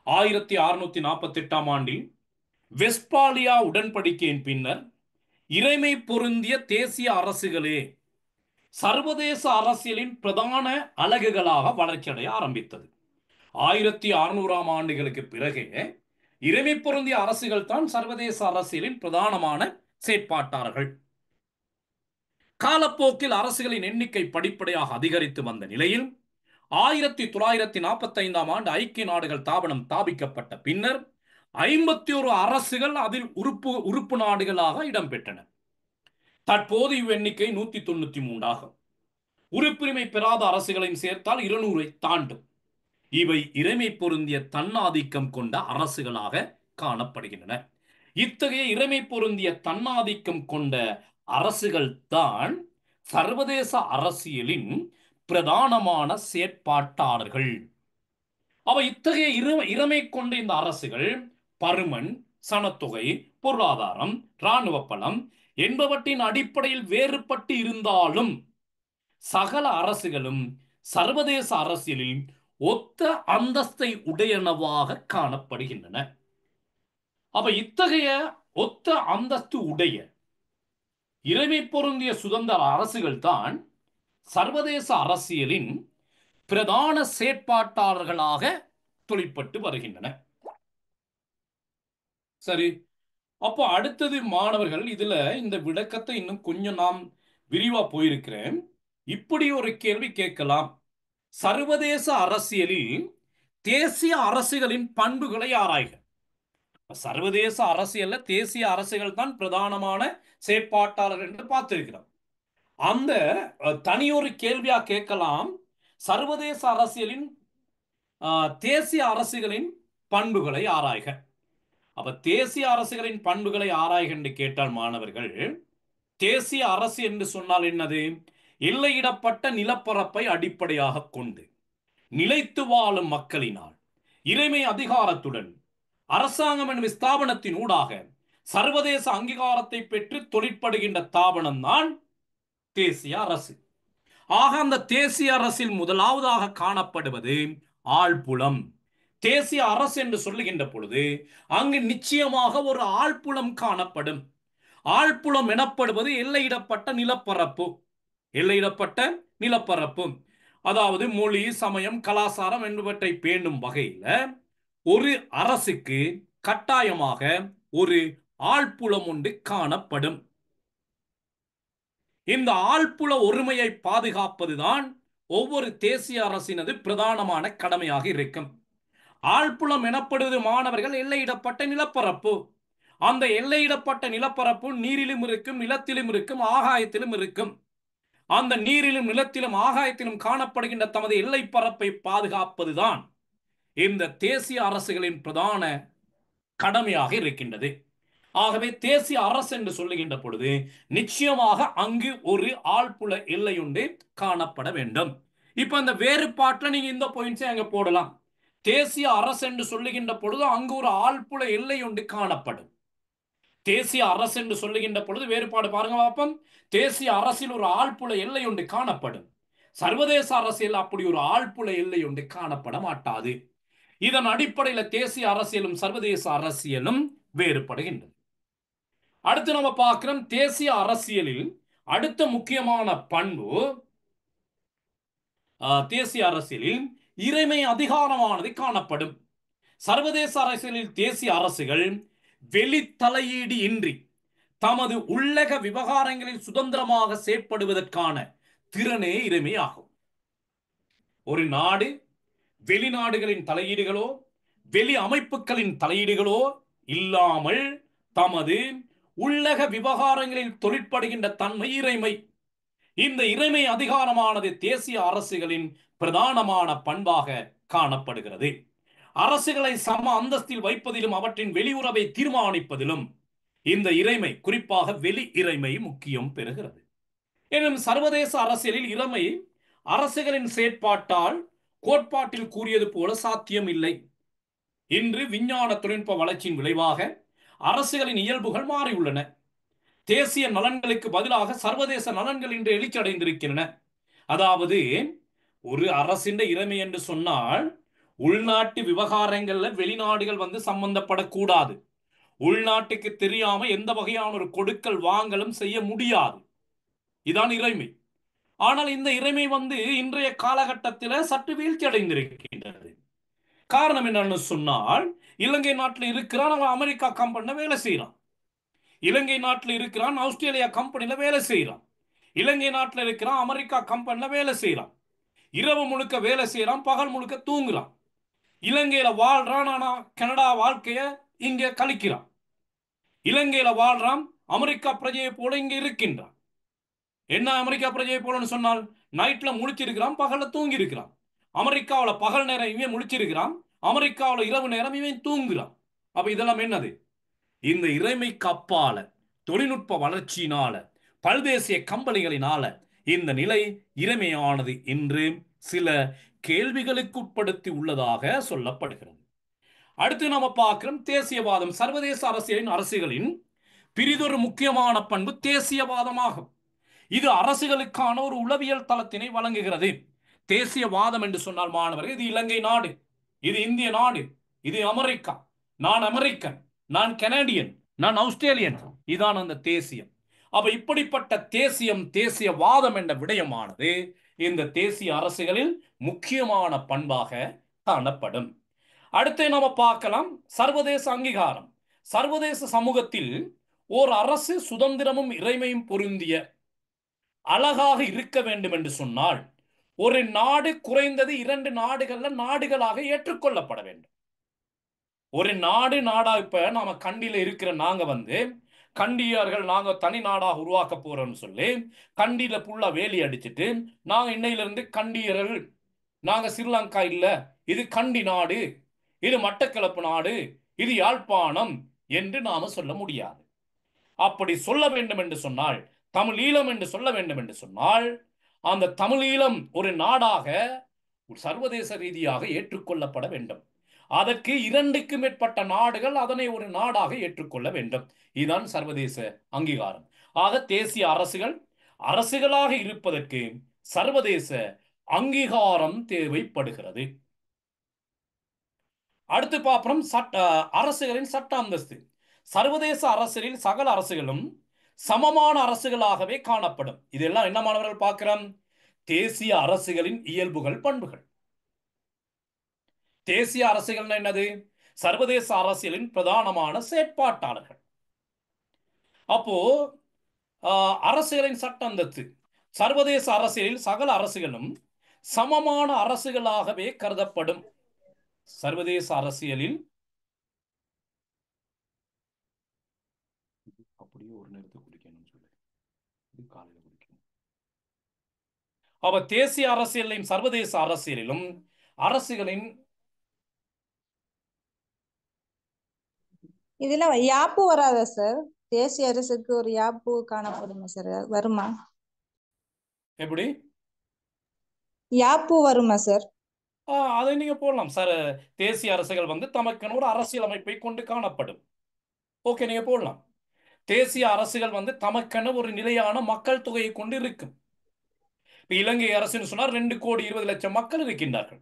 1648 ஆண்டில் வெஸ்பாலியா உடன்படிக்கையின் பின்னர் இறைமை பொருந்திய தேசிய அரசுகளே சர்வதேச அரசியலின் பிரதான அலகுகளாக வளர்ச்சியடைய ஆரம்பித்தது. 1600 ஆண்டுகளுக்கு பிறகு இறைமை பொருந்திய அரசுகள் தான் சர்வதேச அரசியலின் பிரதானமான செயற்பாட்டாளர்கள். காலப்போக்கில் அரசுகளின் எண்ணிக்கை படிப்படியாக அதிகரித்து வந்த நிலையில் 1945 ஆண்டு ஐக்கிய நாடுகள் தாபனம் தாபிக்கப்பட்ட பின்னர் 51 அரசுகள் அதில் உறுப்பு நாடுகளாக இடம்பெற்றன. தற்போது இவ்வெண்ணிக்கை 193 ஆகும். உறுப்புரிமை பெறாத அரசுகளையும் சேர்த்தால் 200 தாண்டும். இவை இறைமை பொருந்திய தன்னாதிக்கம் கொண்ட அரசுகளாக காணப்படுகின்றன. இத்தகைய இறைமை பொருந்திய தன்னாதிக்கம் கொண்ட அரசுகள் தான் சர்வதேச அரசியலின் பிரதானமான செயற்பாட்டாளர்கள். அவை இத்தகைய இறைமை கொண்ட இந்த அரசுகள் பருமன், சனத்தொகை, பொருளாதாரம், இராணுவ பலம் என்பவற்றின் அடிப்படையில் வேறுபட்டு இருந்தாலும் சகல அரசுகளும் சர்வதேச அரசியலில் ஒத்த அந்தஸ்தை உடையனவாக காணப்படுகின்றன. அப்ப இத்தகைய ஒத்த அந்தஸ்து உடைய இறைமை பொருந்திய சுதந்திர அரசுகள் தான் சர்வதேச அரசியலின் பிரதான செயற்பாட்டாளர்களாக தொழிற்பட்டு வருகின்றன. சரி, அப்போ அடுத்தது மாணவர்கள், இதுல இந்த விளக்கத்தை இன்னும் கொஞ்சம் நாம் விரிவா போயிருக்கிறேன். இப்படி ஒரு கேள்வி கேட்கலாம். சர்வதேச அரசியலில் தேசிய அரசுகளின் பண்புகளை ஆராய்க. சர்வதேச அரசியல்ல தேசிய அரசுகள் தான் பிரதானமான செயற்பாட்டாளர் என்று பார்த்திருக்கிறோம். அந்த தனியொரு கேள்வியா கேட்கலாம், சர்வதேச அரசியலின் தேசிய அரசுகளின் பண்புகளை ஆராய்க. அப்ப தேசிய அரசுகளின் பண்புகளை ஆராய்க என்று கேட்டால் மாணவர்கள், தேசிய அரசு என்று சொன்னால் என்னது? எல்லையிடப்பட்ட நிலப்பரப்பை அடிப்படையாக கொண்டு நிலைத்து வாழும் மக்களினால் இறைமை அதிகாரத்துடன் அரசாங்கம் எனும் ஸ்தாபனத்தின் ஊடாக சர்வதேச அங்கீகாரத்தை பெற்று தொழிற்படுகின்ற தாபனம் தான் தேசிய அரசு. ஆக அந்த தேசிய அரசில் முதலாவதாக காணப்படுவது ஆழ்புலம். தேசிய அரசு என்று சொல்லுகின்ற பொழுது அங்கு நிச்சயமாக ஒரு ஆழ்புலம் காணப்படும். ஆழ்புலம் எனப்படுவது எல்லையிடப்பட்ட நிலப்பரப்பு. எல்லையிடப்பட்ட நிலப்பரப்பு, அதாவது மொழி, சமயம், கலாச்சாரம் என்பவற்றை பேணும் வகையில் ஒரு அரசுக்கு கட்டாயமாக ஒரு ஆழ்புலம் ஒன்று காணப்படும். இந்த ஆழ்புல ஒருமையை பாதுகாப்பதுதான் ஒவ்வொரு தேசிய அரசினது பிரதானமான கடமையாக இருக்கும். ஆழ்புலம் எனப்படுவது மாணவர்கள் எல்லையிடப்பட்ட நிலப்பரப்பு. அந்த எல்லையிடப்பட்ட நிலப்பரப்பு நீரிலும் இருக்கும், நிலத்திலும் இருக்கும், ஆகாயத்திலும் இருக்கும். அந்த நீரிலும் நிலத்திலும் ஆகாயத்திலும் காணப்படுகின்ற தமது எல்லை பரப்பை பாதுகாப்பதுதான் இந்த தேசிய அரசுகளின் பிரதான கடமையாக இருக்கின்றது. ஆகவே தேசிய அரசு என்று சொல்லுகின்ற பொழுது நிச்சயமாக அங்கு ஒரு ஆழ்புல எல்லை ஒன்று காணப்பட வேண்டும். இப்ப அந்த வேறுபாட்டில் நீங்க இந்த பாயிண்ட்ஸை அங்க போடலாம். தேசிய அரசு என்று சொல்லுகின்ற பொழுது அங்கு ஒரு ஆழ்புல எல்லை ஒன்று காணப்படும். தேசிய அரசு என்று சொல்லுகின்ற பொழுது வேறுபாடு பாருங்க பாப்போம். தேசிய அரசில் ஒரு ஆழ்புல எல்லை ஒன்று காணப்படும். சர்வதேச அரசியல் அப்படி ஒரு ஆழ்புல எல்லை ஒன்று காணப்பட மாட்டாது. இதன் அடிப்படையில் தேசிய அரசியலும் சர்வதேச அரசியலும் வேறுபடுகின்றது. அடுத்து நம்ம பார்க்கிறோம், தேசிய அரசியலில் அடுத்த முக்கியமான பண்பு, தேசிய அரசியலில் இறைமை அதிகாரமானது காணப்படும். சர்வதேச அரசியலில் தேசிய அரசுகள் வெளி தலையீடு இன்றி தமது உள்ளக விவகாரங்களில் சுதந்திரமாக செயற்படுவதற்கான திறனே இறைமை ஆகும். ஒரு நாடு வெளிநாடுகளின் தலையீடுகளோ வெளி அமைப்புகளின் தலையீடுகளோ இல்லாமல் தமது உள்ளக விவகாரங்களில் தொழிற்படுகின்ற தன்மை இறைமை. இந்த இறைமை அதிகாரமானது தேசிய அரசுகளின் பிரதானமான பண்பாக காணப்படுகிறது. அரசுகளை சம அந்தஸ்தில் வைப்பதிலும் அவற்றின் வெளியுறவை தீர்மானிப்பதிலும் இந்த இறைமை, குறிப்பாக வெளி இறைமை முக்கியம் பெறுகிறது. எனும் சர்வதேச அரசியலில் இறைமை அரசுகளின் செயற்பாட்டால் கோட்பாட்டில் கூறியது போல சாத்தியம் இல்லை. இன்று விஞ்ஞான தொழில்நுட்ப வளர்ச்சியின் விளைவாக அரசுகளின் இயல்புகள் மாறியுள்ளன. தேசிய நலன்களுக்கு பதிலாக சர்வதேச நலன்கள் இன்று எழுச்சி அடைந்திருக்கின்றன. அதாவது ஒரு அரசின் இறைமை என்று சொன்னால் உள்நாட்டு விவகாரங்கள்ல வெளிநாடுகள் வந்து சம்பந்தப்படக்கூடாது. உள்நாட்டுக்கு தெரியாம எந்த வகையான ஒரு கொடுக்கல் வாங்கலும் செய்ய முடியாது. இதான் இறைமை. ஆனால் இந்த இறைமை வந்து இன்றைய காலகட்டத்தில் சற்று வீழ்ச்சி அடைந்திருக்கின்றது. காரணம் என்னன்னு சொன்னால், இலங்கை நாட்டில் இருக்கிறான், அவன் அமெரிக்கா கம்பெனில வேலை செய்யறான். இலங்கை நாட்டில் இருக்கிறான், ஆஸ்திரேலியா கம்பெனில வேலை செய்யறான். இலங்கை நாட்டில் இருக்கிறான், அமெரிக்கா கம்பெனில வேலை செய்யறான். இரவு முழுக்க வேலை செய்யறான், பகல் முழுக்க தூங்குறான். இலங்கையில வாழ்றான், ஆனா கனடா வாழ்க்கைய இங்க கழிக்கிறான். இலங்கையில வாழ்றான், அமெரிக்கா பிரஜையை போல இங்க இருக்கின்றான். என்ன அமெரிக்கா பிரஜையை போலன்னு சொன்னால், நைட்ல முழிச்சிருக்கிறான், பகல்ல தூங்கி இருக்கிறான். அமெரிக்காவில் பகல் நேரம் இவன் முழிச்சிருக்கிறான், அமெரிக்காவில் இரவு நேரம் இவன் தூங்குறான். அப்ப இதெல்லாம் என்னது? இந்த இறைமைக்கு அப்பால தொழில்நுட்ப வளர்ச்சியினால பல்தேசிய கம்பெனிகளினால இந்த நிலை இறைமையானது இன்று சில கேள்விகளுக்கு உட்படுத்தி உள்ளதாக சொல்லப்படுகிறது. அடுத்து நம்ம பார்க்கிறோம் தேசியவாதம். சர்வதேச அரசுகளின் பிரிதொரு முக்கியமான பண்பு தேசியவாதமாகும். இது அரசுகளுக்கான ஒரு உளவியல் தளத்தினை வழங்குகிறது. தேசியவாதம் என்று சொன்னால் மாணவர்கள், இது இலங்கை நாடு, இது இந்திய நாடு, இது அமெரிக்கா, நான் அமெரிக்கன், நான் கனடியன், நான் ஆஸ்திரேலியன். இதான் அந்த தேசியம். அப்ப இப்படிப்பட்ட தேசியம், தேசியவாதம் என்ற விடயமானது இந்த தேசிய அரசுகளில் முக்கியமான பண்பாக காணப்படும். அடுத்து நாம பார்க்கலாம் சர்வதேச அங்கீகாரம். சர்வதேச சமூகத்தில் ஓர் அரசு சுதந்திரமும் இறைமையும் பொருந்திய அழகாக இருக்க வேண்டும் என்று சொன்னால் ஒரு நாடு குறைந்தது 2 நாடுகளாக ஏற்றுக்கொள்ளப்பட வேண்டும். ஒரு நாடா இப்ப நாம கண்டியில இருக்கிற நாங்க கண்டியர்கள் நாங்க தனி நாடாக உருவாக்க போறோம்னு சொல்லி கண்டியில புல்லா வேலி அடிச்சுட்டு நாங்க இன்னையிலிருந்து கண்டியர்கள், நாங்க ஸ்ரீலங்கா இல்ல, இது கண்டி நாடு, இது மட்டக்களப்பு நாடு, இது யாழ்ப்பாணம் என்று நாம சொல்ல முடியாது. அப்படி சொல்ல வேண்டும் என்று சொன்னால், தமிழீழம் என்று சொல்ல வேண்டும் என்று சொன்னால், அந்த தமிழீழம் ஒரு நாடாக சர்வதேச ரீதியாக ஏற்றுக்கொள்ளப்பட வேண்டும். அதற்கு 2க்கு மேற்பட்ட நாடுகள் அதனை ஒரு நாடாக ஏற்றுக்கொள்ள வேண்டும். இதுதான் சர்வதேச அங்கீகாரம். ஆக தேசிய அரசுகளாக இருப்பதற்கு சர்வதேச அங்கீகாரம் தேவைப்படுகிறது. அடுத்து பார்ப்போம் அரசுகளின் சட்ட அந்தஸ்து. சர்வதேச அரசியலில் சகல அரசுகளும் சமமான அரசுகளாகவே காணப்படும். இதெல்லாம் என்ன மாணவர்கள் பார்க்கிறோம்? தேசிய அரசுகளின் இயல்புகள், பண்புகள். தேசிய அரசுகள் என்னது? சர்வதேச அரசியலின் பிரதானமான செயற்பாட்டாளர்கள். அப்போ அரசுகளின் சட்ட அந்தஸ்து. சர்வதேச அரசியலில் சகல அரசுகளும் சமமான அரசுகளாகவே கருதப்படும். சர்வதேச அரசியலில் அப்படியே ஒரு நேரத்தை குடிக்கணும் சொல்லி இது காலையில் குடிக்கணும். அவ தேசிய அரசியலிலும் சர்வதேச அரசியலிலும் அரசுகளின்
இதுல யாப்பு வராதா சார்? தேசிய அரசுக்கு ஒரு யாப்பு காணப்படுமா சார்? வருமா?
எப்படி
யாப்பு வருமா சார்?
அதை நீங்க போடலாம் சார். தேசிய அரசுகள் தமக்கென ஒரு அரசியல் அமைப்பை கொண்டு காணப்படும். ஓகே, நீங்க போடலாம். தேசிய அரசுகள் தமக்கென ஒரு நிலையான மக்கள் தொகையை கொண்டு இருக்கும். இலங்கை அரசுன்னு சொன்னால் 2,20,00,000 மக்கள் இருக்கின்றார்கள்.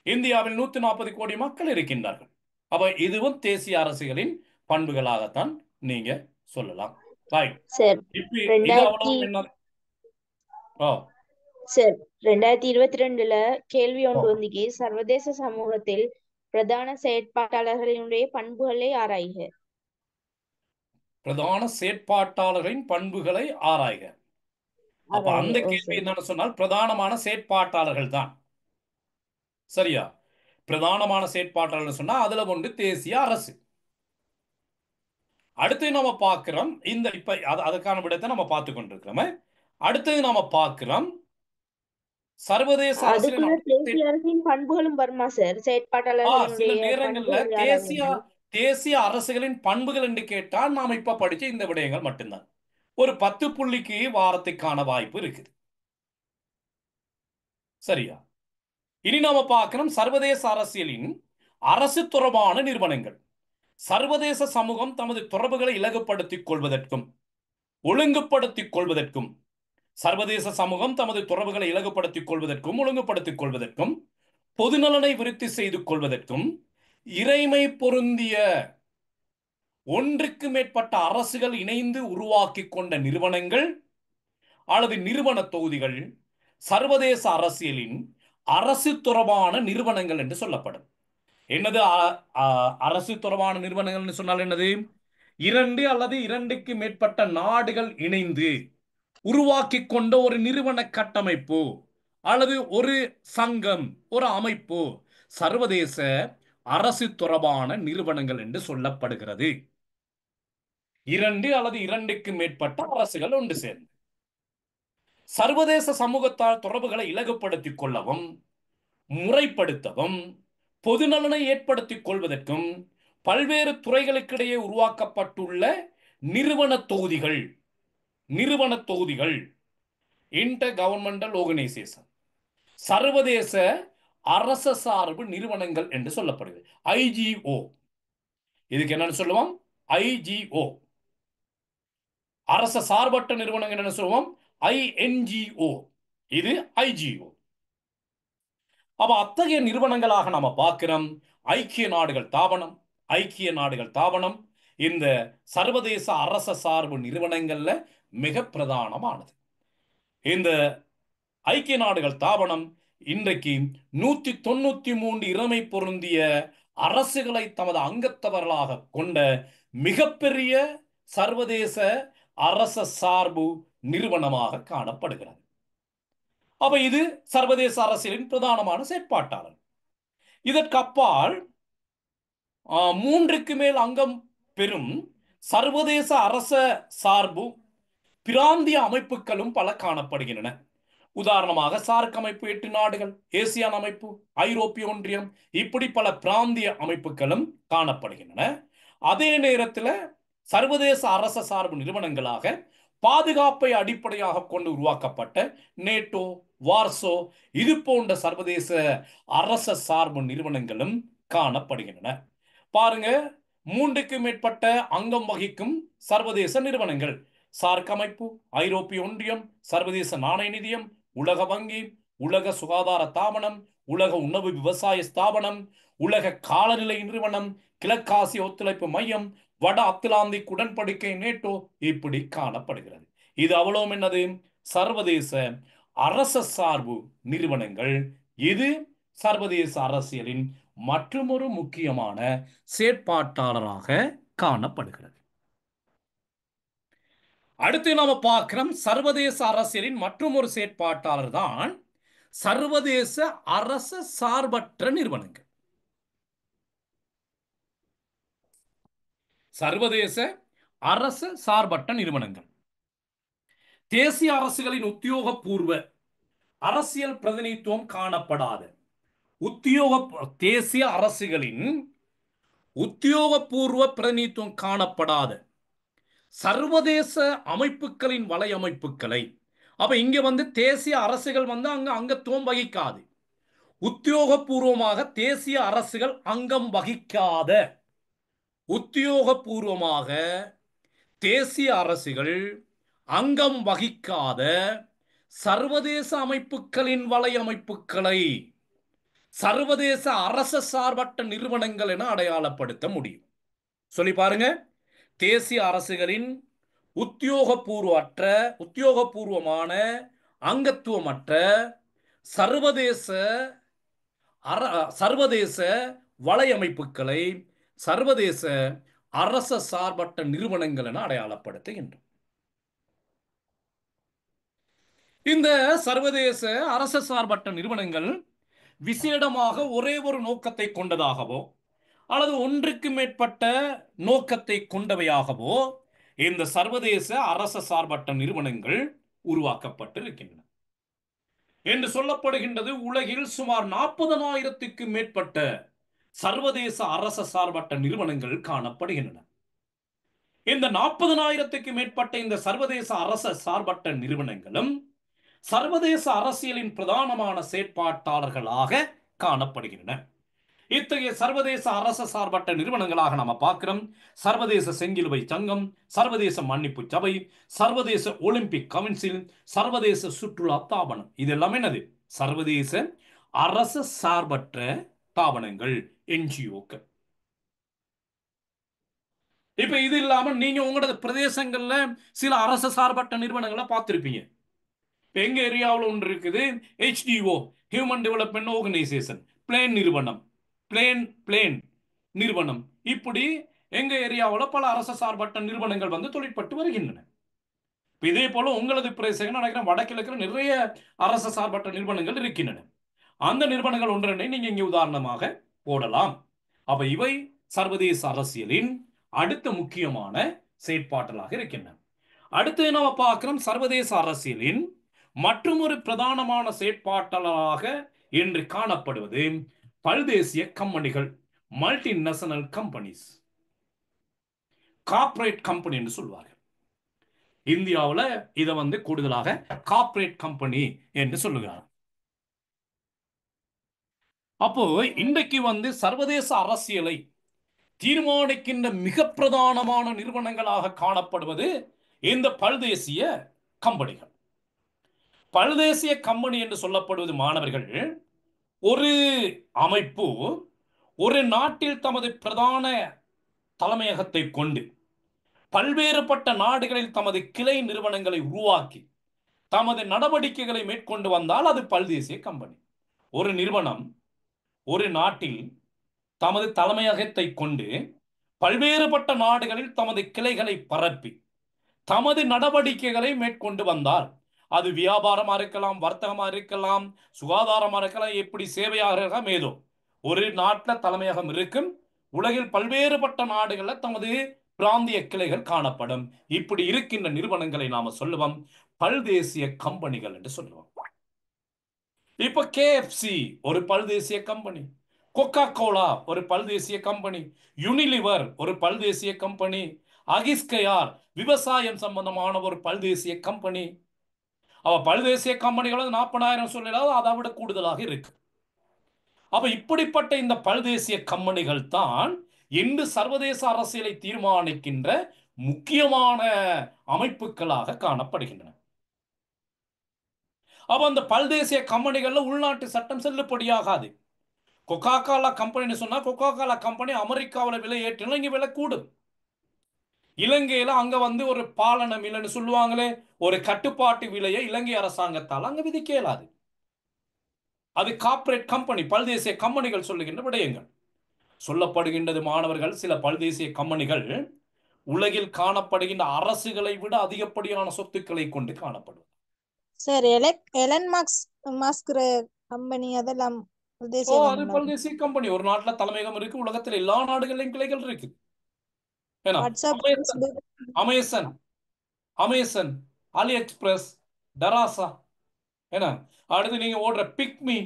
இந்தியாவில் 140 கோடி மக்கள் இருக்கின்றார்கள். அப்ப இதுவும் தேசிய அரசுகளின் பண்புகளாகத்தான் நீங்க சொல்லலாம்.
சார்
இது அவ்வளவு என்ன?
சார் 2022ல கேள்வி ஒன்று வந்திக்கு, சர்வதேச சமூகத்தில் பிரதான செயற்பாட்டாளர்களினுடைய பண்புகளை ஆராய்க.
பிரதான செயற்பாட்டாளர்களின் பண்புகளை ஆராய்க. அப்ப அந்த கேள்வி என்னன்னு சொன்னால் பிரதானமான செயற்பாட்டாளர்கள் தான். சரியா? பிரதானமான செயற்பாட்டாளர்கள் சொன்னா அதுல ஒன்று தேசிய அரசு. அடுத்து நம்ம பார்க்கிறோம் இப்ப அதுக்கான விடத்தை நம்ம பார்த்து கொண்டிருக்கிறோம். அடுத்தது நாம பார்க்கிறோம் சர்வதேச
அரசின் பண்புகளும் வருமா சார்? செயற்பாட்டாளர்கள்
சில நேரங்கள்ல தேசிய அரசுகளின் பண்புகள் என்று கேட்டால் நாம இப்ப படிச்ச இந்த விடயங்கள் மட்டும்தான். ஒரு 10 புள்ளிக்கு வாரத்துக்கான வாய்ப்பு இருக்குது. சரியா? இனி நாம பார்க்கிறோம் சர்வதேச அரசியலின் அரசு தொடர்பான நிறுவனங்கள். சர்வதேச சமூகம் தமது தொடர்புகளை இலகுப்படுத்திக் கொள்வதற்கும் ஒழுங்குபடுத்திக் கொள்வதற்கும் சர்வதேச சமூகம் தமது தொடர்புகளை இலகுப்படுத்திக் கொள்வதற்கும் ஒழுங்குபடுத்திக் கொள்வதற்கும் பொதுநலனை விருத்தி செய்து கொள்வதற்கும் இறைமை பொருந்திய ஒன்றுக்கு மேற்பட்ட அரசுகள் இணைந்து உருவாக்கி கொண்ட நிறுவனங்கள் அல்லது நிறுவன தொகுதிகள் சர்வதேச அரசியலின் அரசு தொடர்பான நிறுவனங்கள் என்று சொல்லப்படும். என்னது அரசு தொடர்பான நிறுவனங்கள் சொன்னால் என்னது? 2 அல்லது 2க்கு மேற்பட்ட நாடுகள் இணைந்து உருவாக்கி கொண்ட ஒரு நிறுவன கட்டமைப்பு அல்லது ஒரு சங்கம், ஒரு அமைப்பு சர்வதேச அரசு தொடர்பான நிறுவனங்கள் என்று சொல்லப்படுகிறது. 2 அல்லது 2க்கு மேற்பட்ட அரசுகள் ஒன்று சேர்ந்து சர்வதேச சமூகத்தால் தொடர்புகளை இலகுப்படுத்திக் கொள்ளவும் முறைப்படுத்தவும் பொதுநலனை ஏற்படுத்திக் கொள்வதற்கும் பல்வேறு துறைகளுக்கிடையே உருவாக்கப்பட்டுள்ள நிறுவன தொகுதிகள் இன்டர் கவர்மெண்டல் ஆர்கனைசேஷன், சர்வதேச அரச சார்பு நிறுவனங்கள் என்று சொல்லப்படுகிறது. IGO. இதுக்கு என்னன்னு சொல்லுவோம்? IGO. அரச சார்பற்ற நிறுவனங்கள் என்ன சொல்லுவோம்? INGO. இது IGO. அப்ப அத்தகைய நிறுவனங்களாக நாம பார்க்கிறோம் ஐக்கிய நாடுகள் தாபனம், இந்த சர்வதேச அரச சார்பு நிறுவனங்கள்ல மிக பிரதானமானது. இந்த ஐக்கிய நாடுகள் தாபனம் இன்றைக்கு 193 இறைமை பொருந்திய அரசுகளை தமது அங்கத்தவர்களாக கொண்ட மிகப்பெரிய சர்வதேச அரச சார்பு நிறுவனமாக காணப்படுகிறது. அப்ப இது சர்வதேச அரசியலின் பிரதானமான செயற்பாட்டாளர். இதற்கு அப்பால் 3க்கு மேல் அங்கம் பெறும் சர்வதேச அரச சார்பு பிராந்திய அமைப்புகளும் பல காணப்படுகின்றன. உதாரணமாக சார்க் அமைப்பு 8 நாடுகள், ஏசியான் அமைப்பு, ஐரோப்பிய ஒன்றியம், இப்படி பல பிராந்திய அமைப்புகளும் காணப்படுகின்றன. அதே நேரத்தில் சர்வதேச அரச சார்பு நிறுவனங்களாக பாதுகாப்பை அடிப்படையாக கொண்டு உருவாக்கப்பட்ட நேட்டோ, வார்சோ இது போன்ற சர்வதேச அரச சார்பு நிறுவனங்களும் காணப்படுகின்றன. பாருங்க, 3க்கு மேற்பட்ட அங்கம் வகிக்கும் சர்வதேச நிறுவனங்கள்: சார்க் அமைப்பு, ஐரோப்பிய ஒன்றியம், சர்வதேச நாணய நிதியம், உலக வங்கி, உலக சுகாதார தாபனம், உலக உணவு விவசாய ஸ்தாபனம், உலக காலநிலை நிறுவனம், கிழக்காசிய ஒத்துழைப்பு மையம், வட அத்லாந்திக் உடன்படிக்கை நேட்டோ இப்படி காணப்படுகிறது. இது அவ்வளவு என்னது? சர்வதேச அரச சார்பு நிறுவனங்கள். இது சர்வதேச அரசியலின் மற்றொரு முக்கியமான செயற்பாட்டாளராக காணப்படுகிறது. அடுத்து நாம பார்க்கிறோம், சர்வதேச அரசியலின் மற்றொரு செயற்பாட்டாளர் தான் சர்வதேச அரச சார்பற்ற நிறுவனங்கள். சர்வதேச அரச சார்பற்ற நிறுவனங்கள் தேசிய அரசுகளின் உத்தியோகபூர்வ அரசியல் பிரதிநிதித்துவம் காணப்படாத தேசிய அரசுகளின் உத்தியோகபூர்வ பிரதிநிதித்துவம் காணப்படாத சர்வதேச அமைப்புகளின் வலையமைப்புகளை, அப்ப இங்க தேசிய அரசுகள் அங்க அங்கத்துவம் வகிக்காது. உத்தியோகபூர்வமாக தேசிய அரசுகள் அங்கம் வகிக்காத, உத்தியோகபூர்வமாக தேசிய அரசுகள் அங்கம் வகிக்காத சர்வதேச அமைப்புகளின் வலையமைப்புகளை சர்வதேச அரச சார்பற்ற நிறுவனங்கள் என அடையாளப்படுத்த முடியும். சொல்லி பாருங்க, தேசிய அரசுகளின் உத்தியோகபூர்வமான அங்கத்துவமற்ற சர்வதேச வலையமைப்புகளை சர்வதேச அரச சார்பற்ற நிறுவனங்கள் என அடையாளப்படுத்துகின்றன. இந்த சர்வதேச அரச சார்பற்ற நிறுவனங்கள் விசேடமாக ஒரே ஒரு நோக்கத்தை கொண்டதாகவோ அல்லது ஒன்றுக்கு மேற்பட்ட நோக்கத்தை கொண்டவையாகவோ இந்த சர்வதேச அரச சார்பற்ற நிறுவனங்கள் உருவாக்கப்பட்டிருக்கின்றன என்று சொல்லப்படுகின்றது. உலகில் சுமார் 40,000க்கு மேற்பட்ட சர்வதேச அரச சார்பற்ற நிறுவனங்கள் காணப்படுகின்றன. இந்த 40,000க்கு மேற்பட்ட இந்த சர்வதேச அரச சார்பற்ற நிறுவனங்களும் சர்வதேச அரசியலின் பிரதானமான செயற்பாட்டாளர்களாக காணப்படுகின்றன. இத்தகைய சர்வதேச அரச சார்பற்ற நிறுவனங்களாக நாம பார்க்கிறோம் சர்வதேச செஞ்சிலுவை சங்கம், சர்வதேச மன்னிப்பு சபை, சர்வதேச ஒலிம்பிக் கவுன்சில், சர்வதேச சுற்றுலா தாபனம். இதெல்லாம் என்னது? சர்வதேச அரச சார்பற்ற தாபனங்கள், என்ஜிஓக்கள். இப்ப இது இல்லாம நீங்க உங்களோட பிரதேசங்கள்ல சில அரச சார்பற்ற நிறுவனங்களை பார்த்திருப்பீங்க. எங்க ஏரியாவில் ஒன்று இருக்குது, HDO, human development organisation, plane நிறுவனம். இப்படி எங்க ஏரியாவில் பல அரச சார்பற்ற நிறுவனங்கள் தொழிற்பட்டு வருகின்றன. இதே போல உங்களது பிரதேசங்கள் நினைக்கிறேன் வடகிழக்கில் நிறைய அரச சார்பற்ற நிறுவனங்கள் இருக்கின்றன. அந்த நிறுவனங்கள் ஒன்றை நீங்க இங்கே உதாரணமாக போடலாம். அப்ப இவை சர்வதேச அரசியலின் அடுத்த முக்கியமான செயற்பாட்டலாக இருக்கின்றன. அடுத்து நம்ம பார்க்கிறோம் சர்வதேச அரசியலின் மற்றொரு பிரதானமான செயற்பாட்டாளராக இன்று காணப்படுவது பல்தேசிய கம்பெனிகள், மல்டிநேஷனல் கம்பெனிஸ், கார்ப்பரேட் கம்பெனி என்று சொல்வார்கள். இந்தியாவில் இதை கூடுதலாக கார்ப்பரேட் கம்பெனி என்று சொல்லுகிறார். அப்போ இன்றைக்கு சர்வதேச அரசியலை தீர்மானிக்கின்ற மிக பிரதானமான நிறுவனங்களாக காணப்படுவது இந்த பல்தேசிய கம்பெனிகள். பல்தேசிய கம்பெனி என்று சொல்லப்படுவது மாணவர்கள், ஒரு அமைப்பு ஒரு நாட்டில் தமது பிரதான தலைமையகத்தை கொண்டு பல்வேறுபட்ட நாடுகளில் தமது கிளை நிறுவனங்களை உருவாக்கி தமது நடவடிக்கைகளை மேற்கொண்டு வந்தால் அது பல்தேசிய கம்பெனி. ஒரு நிறுவனம் ஒரு நாட்டில் தமது தலைமையகத்தை கொண்டு பல்வேறுபட்ட நாடுகளில் தமது கிளைகளை பரப்பி தமது நடவடிக்கைகளை மேற்கொண்டு வந்தால் அது வியாபாரமா இருக்கலாம், வர்த்தகமா இருக்கலாம், சுகாதாரமா இருக்கலாம், எப்படி சேவையாக இருக்கலாம், ஏதோ ஒரு நாட்டில் தலைமையகம் இருக்கும். உலகில் பல்வேறுபட்ட நாடுகளில் தமது பிராந்திய கிளைகள் காணப்படும். இப்படி இருக்கின்ற நிறுவனங்களை நாம சொல்லுவோம் பல்தேசிய கம்பெனிகள் என்று சொல்லுவோம். இப்ப KFC ஒரு பல்தேசிய கம்பெனி, கொக்கா கோலா ஒரு பல்தேசிய கம்பெனி, யூனிலிவர் ஒரு பல்தேசிய கம்பெனி, அகிஸ்கயார் விவசாயம் சம்பந்தமான ஒரு பல்தேசிய கம்பெனி. அவ பல்தேசிய கம்பெனிகள் 40,000 சொல்லலாம், அதை விட கூடுதலாக இருக்கு. அப்ப இப்படிப்பட்ட இந்த பல்தேசிய கம்பெனிகள் தான் இன்று சர்வதேச அரசியலை தீர்மானிக்கின்ற முக்கியமான அமைப்புகளாக காணப்படுகின்றன. அப்ப அந்த பல்தேசிய கம்பெனிகள்ல உள்நாட்டு சட்டம் செல்லுபடியாகாது. கொக்கா கோலா கம்பெனின்னு சொன்னா கொக்கா கோலா கம்பெனி அமெரிக்காவில் விலை ஏற்றினா இங்க விலை கூடும். இலங்கையில அங்க ஒரு பாலன விலைன்னு சொல்லுவாங்களே, ஒரு கட்டுப்பாட்டு விலையை இலங்கை அரசாங்கத்தால் அங்க விதிக்க இயலாது. அது கார்ப்பரேட் கம்பெனி, பல்தேசிய கம்பெனிகள் சொல்லுகின்ற விடயங்கள். சொல்லப்படுகின்றது மாணவர்கள், சில பல்தேசிய கம்பெனிகள் உலகில் காணப்படுகின்ற அரசுகளை விட அதிகப்படியான சொத்துக்களை கொண்டு காணப்படும்.
சார் எலன் மாஸ்க் கம்பெனி அதெல்லாம்
ஓ, அது பல்தேசிய கம்பெனி. ஒரு நாட்டுல தலைமையகம் இருக்கு, உலகத்துல எல்லா நாடுகளிலும் கிளைகள் இருக்கு. ஏன்னா அமேசான், அலி எக்ஸ்பிரஸ், டராசா, ஏன்னா அடுத்து நீங்க ஓடுற பிக்மி,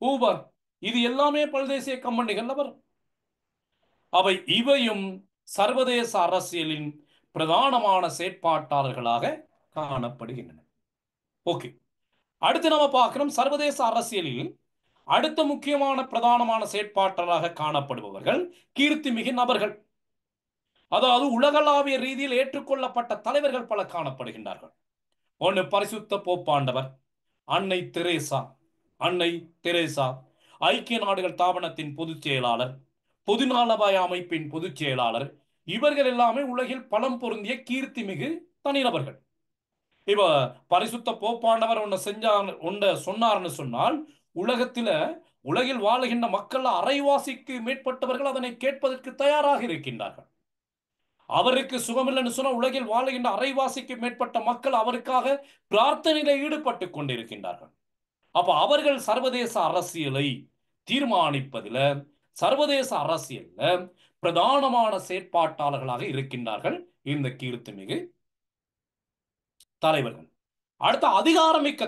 ஊபர், இது எல்லாமே பல்தேசிய கம்பெனிகள்ல வரும். அவை இவையும் சர்வதேச அரசியலின் பிரதானமான செயற்பாட்டாளர்களாக காணப்படுகின்றன. ஓகே, அடுத்து நம்ம பார்க்கிறோம் சர்வதேச அரசியலில் அடுத்த முக்கியமான பிரதானமான செயற்பாட்டாளராக காணப்படுபவர்கள் கீர்த்திமிகு நபர்கள். அதாவது உலகளாவிய ரீதியில் ஏற்றுக்கொள்ளப்பட்ட தலைவர்கள் பல காணப்படுகின்றார்கள். ஒன்று பரிசுத்த போப்பாண்டவர், அன்னை தெரேசா, ஐக்கிய நாடுகள் தாபனத்தின் பொதுச் செயலாளர், பொதுநலவாய அமைப்பின் பொதுச் செயலாளர். இவர்கள் எல்லாமே உலகில் பலம் பொருந்திய கீர்த்திமிகு தனிநபர்கள். இப்ப பரிசுத்த போப்பாண்டவர் ஒன்றை சொன்னார்னு சொன்னால் உலகில் வாழுகின்ற மக்கள் அரைவாசிக்கு மேற்பட்டவர்கள் அதனை கேட்பதற்கு தயாராக இருக்கின்றார்கள். அவருக்கு சுகமில்லைன்னு சொன்னால் உலகில் வாழுகின்ற அரைவாசிக்கு மேற்பட்ட மக்கள் அவருக்காக பிரார்த்தனையில ஈடுபட்டு கொண்டிருக்கின்றார்கள். அப்ப அவர்கள் சர்வதேச அரசியலை தீர்மானிப்பதில், சர்வதேச அரசியல்ல பிரதானமான செயற்பாட்டாளர்களாக இருக்கின்றார்கள் இந்த கீர்த்திமிகு தலைவர்கள். அடுத்த அதிகாரமிக்க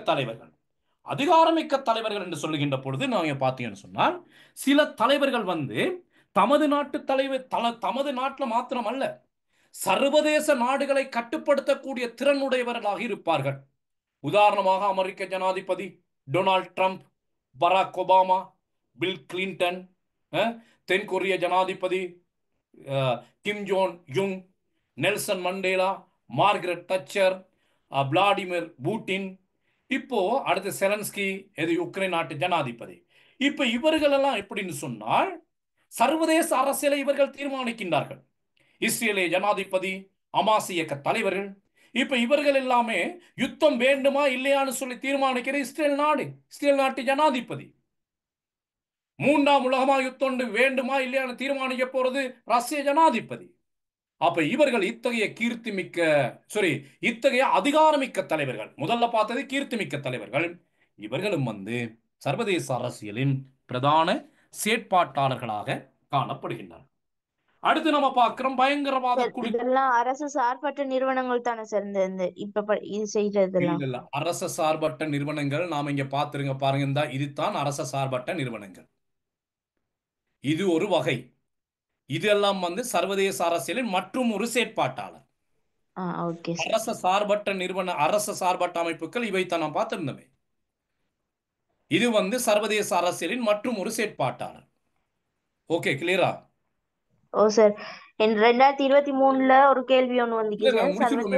தலைவர்கள் என்று சொல்லுகின்ற பொழுது நாங்க பார்த்தீங்கன்னு சொன்னால் சில தலைவர்கள் தமது நாட்டில் மாத்திரம் அல்ல, சர்வதேச நாடுகளை கட்டுப்படுத்தக்கூடிய திறனுடையவர்களாக இருப்பார்கள். உதாரணமாக அமெரிக்க ஜனாதிபதி Donald Trump, Barack Obama, Bill Clinton, தென் கொரிய ஜனாதிபதி Kim Jong Un, Nelson Mandela, Margaret Thatcher, Vladimir Putin, இப்போ அடுத்து செலன்ஸ்கி, உக்ரைன் நாட்டு ஜனாதிபதி. இப்ப இவர்கள் எல்லாம் எப்படின்னு சொன்னால் சர்வதேச அரசியலை இவர்கள் தீர்மானிக்கின்றார்கள். இஸ்ரேலிய ஜனாதிபதி, அமாஸ் இயக்க தலைவர்கள். இப்ப இவர்கள் எல்லாமே யுத்தம் வேண்டுமா இல்லையான்னு சொல்லி தீர்மானிக்கிற இஸ்ரேல் நாட்டு ஜனாதிபதி. 3ஆம் உலகமா யுத்தம் வேண்டுமா இல்லையான்னு தீர்மானிக்க போறது ரஷ்ய ஜனாதிபதி. அப்ப இவர்கள் இத்தகைய அதிகாரமிக்க தலைவர்கள். முதல்ல பார்த்தது கீர்த்திமிக்க தலைவர்கள். இவர்களும் சர்வதேச அரசியலின் பிரதான செயற்பாட்டாளர்களாக காணப்படுகின்றனர். அடுத்து நம்ம பார்க்கிறோம் பயங்கரவாத குழு.
இதெல்லாம் அரசு சார்பற்ற நிறுவனங்கள் தானே சார் இப்ப இது செய்யறதெல்லாம்?
இல்ல, அரச சார்பற்ற நிறுவனங்கள் நாம இங்க பாத்துருங்க பாருங்க. இதுதான் அரச சார்பற்ற நிறுவனங்கள். இது ஒரு வகை. இதெல்லாம் சர்வதேச அரசியலின் மற்றும் ஒரு செயற்பாட்டாளர். அரச சார்பற்ற அமைப்புகள் இவைத்தான் நாம் பார்த்திருந்தோமே. இது சர்வதேச அரசியலின் மற்றும் ஒரு செயற்பாட்டாளர். ஓகே, கிளியரா?
ஓ சார், 2023ல ஒரு கேள்வி ஒண்ணு வந்துச்சு.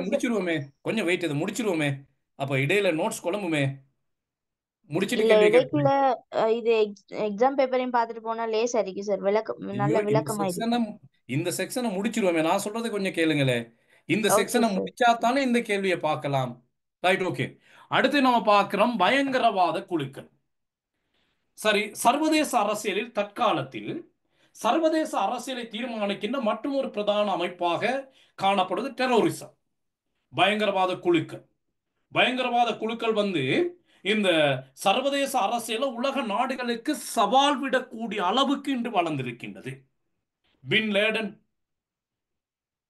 முடிச்சிருவோமே, கொஞ்சம் வெயிட், இது முடிச்சிருவோமே. அப்ப இடையில நோட்ஸ் குழம்புமே,
முடிச்சிட்டு இது எக்ஸாம் பேப்பரையும் பார்த்துட்டு போனா லேசா இருக்கு சார். நல்ல விளக்கமா இருக்கு.
இந்த செக்ஷனை முடிச்சிருவோமே, நான் சொல்றதை கொஞ்சம் கேளுங்களே. இந்த
ஓகே
செக்ஷனை
சார்.
முடிச்சா தானே இந்த கேள்வியை பார்க்கலாம். Right, okay. அடுத்து நம்ம பார்க்கிறோம் பயங்கரவாத குழுக்கள். சரி, சர்வதேச அரசியலில் தற்காலத்தில் சர்வதேச அரசியலை தீர்மானிக்கின்ற மற்றும் ஒரு பிரதான அமைப்பாக காணப்படுவது டெரோரிசம், பயங்கரவாத குழுக்கள். பயங்கரவாத குழுக்கள் இந்த சர்வதேச அரசியல உலக நாடுகளுக்கு சவால் விடக்கூடிய அளவுக்கு இன்று வளர்ந்திருக்கின்றது. பின் லேடன்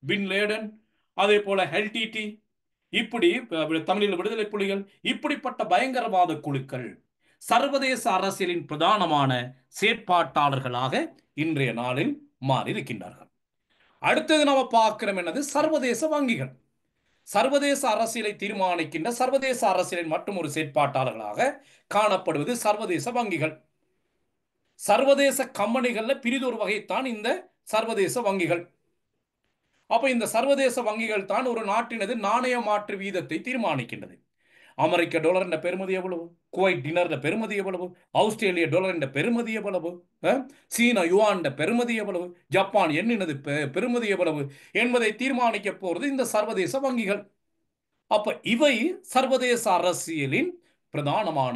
பின் லேடன் அதே போல ஹெல்டிடி, இப்படி தமிழில் விடுதலை புலிகள், இப்படிப்பட்ட பயங்கரவாத குழுக்கள் சர்வதேச அரசியலின் பிரதானமான செயற்பாட்டாளர்களாக இன்றைய நாளில் மாறி இருக்கின்றார்கள். அடுத்தது நம்ம பார்க்கிறோம் என்னது, சர்வதேச வங்கிகள். சர்வதேச அரசியலை தீர்மானிக்கின்ற சர்வதேச அரசியலின் மற்றும் ஒரு செயற்பாட்டாளர்களாக காணப்படுவது சர்வதேச வங்கிகள். சர்வதேச கம்பெனிகள்ல பிரிதொரு வகைத்தான் இந்த சர்வதேச வங்கிகள். அப்ப இந்த சர்வதேச வங்கிகள் தான் ஒரு நாட்டினது நாணய மாற்று வீதத்தை தீர்மானிக்கின்றது. அமெரிக்க டாலர் என்ற பெறுமதி எவ்வளவு, குவைட் டினர் பெறுமதி எவ்வளவு, ஆஸ்திரேலிய டாலர் என்ற பெறுமதி எவ்வளவு, சீனா யுவான் பெறுமதி எவ்வளவு, ஜப்பான் எண்ணினது பெறுமதி எவ்வளவு என்பதை தீர்மானிக்க போறது இந்த சர்வதேச வங்கிகள். அப்ப இவை சர்வதேச அரசியலின் பிரதானமான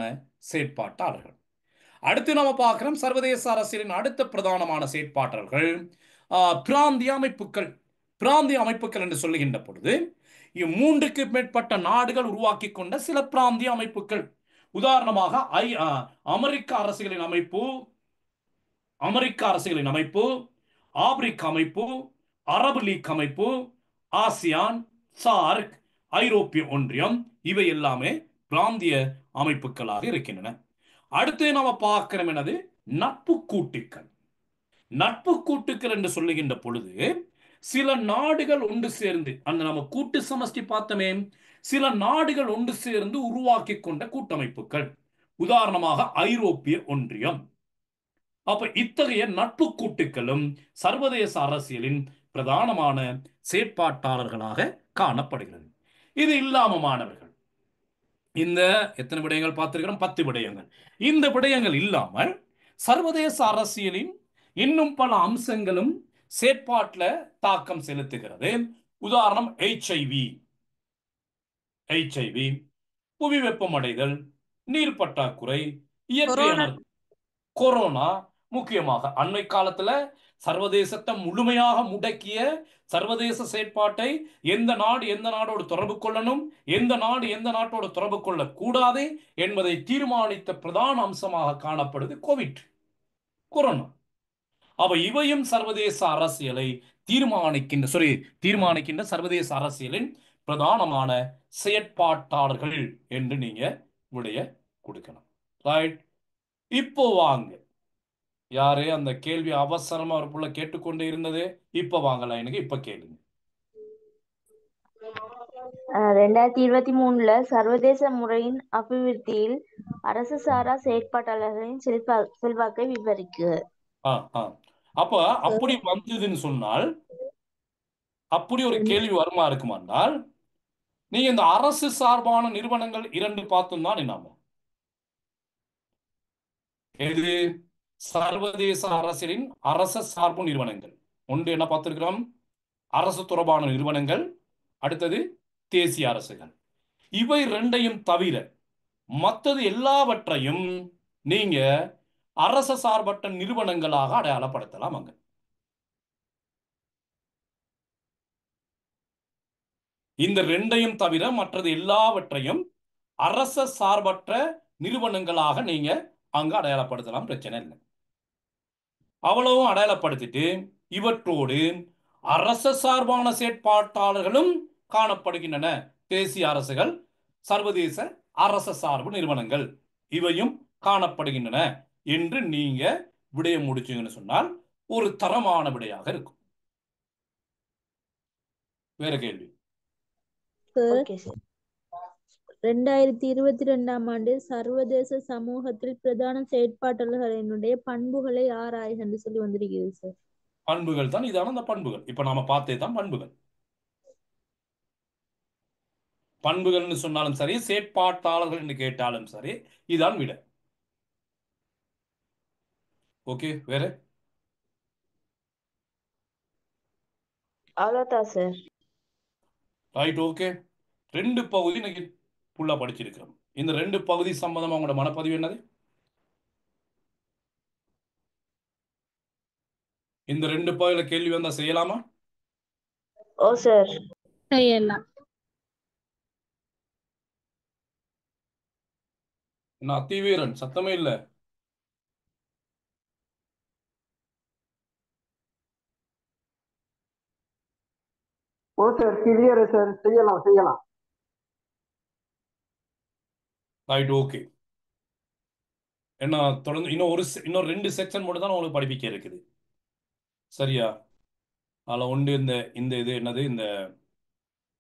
செயற்பாட்டாளர்கள். அடுத்து நம்ம பார்க்கிறோம் சர்வதேச அரசியலின் அடுத்த பிரதானமான செயற்பாட்டாளர்கள் பிராந்திய அமைப்புகள். பிராந்திய அமைப்புகள் என்று சொல்லுகின்ற பொழுது மூன்றுக்கு மேற்பட்ட நாடுகள் உருவாக்கி கொண்ட சில பிராந்திய அமைப்புகள். உதாரணமாக அமெரிக்க அரசுகளின் அமைப்பு, ஆப்பிரிக்க அமைப்பு, அரபு லீக் அமைப்பு, ஆசியான், சார்க், ஐரோப்பிய ஒன்றியம், இவை எல்லாமே பிராந்திய அமைப்புகளாக இருக்கின்றன. அடுத்து நாம பார்க்கிறோம் என்னது, நட்பு கூட்டுக்கள். நட்பு கூட்டுக்கள் என்று சொல்லுகின்ற பொழுது சில நாடுகள் ஒன்று சேர்ந்து, அந்த நம்ம கூட்டு சமஷ்டி பார்த்தோமே, சில நாடுகள் ஒன்று சேர்ந்து உருவாக்கி கொண்ட கூட்டமைப்புகள். உதாரணமாக ஐரோப்பிய ஒன்றியம். அப்ப இத்தகைய நட்பு கூட்டுக்களும் சர்வதேச அரசியலின் பிரதானமான செயற்பாட்டாளர்களாக காணப்படுகிறது. இது இல்லாம மாணவர்கள் இந்த எத்தனை விடயங்கள் பார்த்திருக்கிறோம், 10 விடயங்கள். இந்த விடயங்கள் இல்லாமல் சர்வதேச அரசியலின் இன்னும் பல அம்சங்களும் செயற்பாட்டில் தாக்கம் செலுத்துகிறது. உதாரணம் HIV, புவி வெப்பமடைதல், நீர் பற்றாக்குறை, இயற்கை அனர்த்தம், கொரோனா. முக்கியமாக அண்மை காலத்துல சர்வதேசத்தை முழுமையாக முடக்கிய சர்வதேச செயற்பாட்டை எந்த நாடு எந்த நாடோடு தொடர்பு கொள்ளணும், எந்த நாடு எந்த நாட்டோடு தொடர்பு கொள்ளக்கூடாது என்பதை தீர்மானித்த பிரதான அம்சமாக காணப்படுது கொரோனா. அவ இவையும் சர்வதேச அரசியலை தீர்மானிக்கின்ற சர்வதேச அரசியலின் பிரதானமான செயற்பாட்டாளர்கள் என்று நீங்க விடைய கொடுக்கணும். ரைட், இப்போ வாங்க. யாரு அந்த கேள்வி அவசரமா ஒரு புள்ள கேட்டுக்கொண்டே இருந்தது, இப்ப வாங்கலாம், எனக்கு இப்ப கேளுங்க.
2023 சர்வதேச முறையின் அபிவிருத்தியில் அரசு சாரா செயற்பாட்டாளர்களின் செல்வாக்கை விவரிக்கு.
அப்ப அப்படி வந்ததுன்னு சொன்னால், அப்படி ஒரு கேள்வி வருமா இருக்குமானால், நீங்க இந்த அரசு சார்பான நிறுவனங்கள் 2 பார்த்தும் தான் என்னாம, எது சர்வதேச அரசியலின் அரச சார்பு நிறுவனங்கள். ஒன்று என்ன பார்த்திருக்கிறோம், அரசு தொடர்பான நிறுவனங்கள், அடுத்தது தேசிய அரசுகள். இவை 2ஐயும் தவிர மற்றது எல்லாவற்றையும் நீங்க அரச சார்பற்ற நிறுவனங்களாக அடையாளப்படுத்தலாம். அங்க இந்த 2ஐயும் தவிர மற்றது எல்லாவற்றையும் அரச சார்பற்ற நிறுவனங்களாக நீங்க அங்க அடையாளப்படுத்தலாம், பிரச்சனை இல்லை. அவ்வளவும் அடையாளப்படுத்திட்டு இவற்றோடு அரச சார்பான செயற்பாட்டாளர்களும் காணப்படுகின்றன. தேசிய அரசுகள், சர்வதேச அரச சார்பு நிறுவனங்கள் இவையும் காணப்படுகின்றன என்று நீங்க விடயம் முடிச்சீங்கன்னு சொன்னால் ஒரு தரமான விடையாக இருக்கும். வேற கேள்வி?
2022 சர்வதேச சமூகத்தில் பிரதான செயற்பாட்டாளர்களினுடைய பண்புகளை ஆராய்க என்று சொல்லி வந்திருக்கிறது சார்.
பண்புகள் தான் இதான அந்த பண்புகள். இப்ப நாம பார்த்தே தான் பண்புகள். பண்புகள்னு சொன்னாலும் சரி, செயற்பாட்டாளர்கள் என்று கேட்டாலும் சரி, இதான் விட. ஓகே, வேற
அவ்வளோதான் சார்.
Right, okay. 2 பகுதி இன்னைக்கு ஃபுல்லா படிச்சிருக்கிறோம். இந்த 2 பகுதி சம்பந்தமா உங்களோட மனப்பதிவு என்னது? இந்த 2 பகுதியில கேள்வி வந்தா செய்யலாமா?
ஓ சார்.
செய்யலாம்.
என்ன அத்திவீரன் சத்தமே இல்ல.
ஓ சார் கிளியர் சார், செய்யலாம்.
Right, okay. என்ன தொடர்ந்து இன்னும் 2 செக்ஷன் மட்டும் தான் உங்களுக்கு படிப்பிக்க இருக்குது. சரியா? அதில் ஒன்று இந்த இந்த இது என்னது, இந்த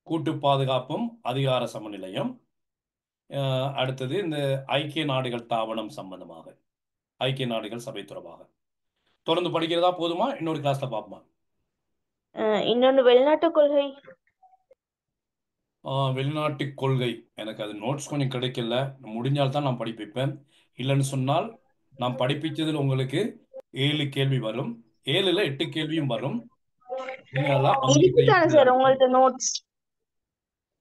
கூட்டு பாதுகாப்பும் அதிகார சமநிலையும், அடுத்தது இந்த ஐக்கிய நாடுகள் தாபனம் சம்பந்தமாக, ஐக்கிய நாடுகள் சபை தொடர்பாக தொடர்ந்து படிக்கிறதா போதுமா? இன்னொரு கிளாஸ்ல பார்ப்போமா?
இன்னொன்று வெளிநாட்டு கொள்கை.
வெளிநாட்டு கொள்கை எனக்கு அது நோட்ஸ் கொஞ்சம் கிடைக்கல. முடிஞ்சால் தான் நான் படிப்பிப்பேன். இல்லைன்னு சொன்னால் நான் படிப்பிச்சதில் உங்களுக்கு 7 கேள்வி வரும், 7ல் 8 கேள்வியும் வரும். நீங்க அதெல்லாம் அங்கே
இருக்குதானே சார் உங்கள்ட்ட நோட்ஸ்?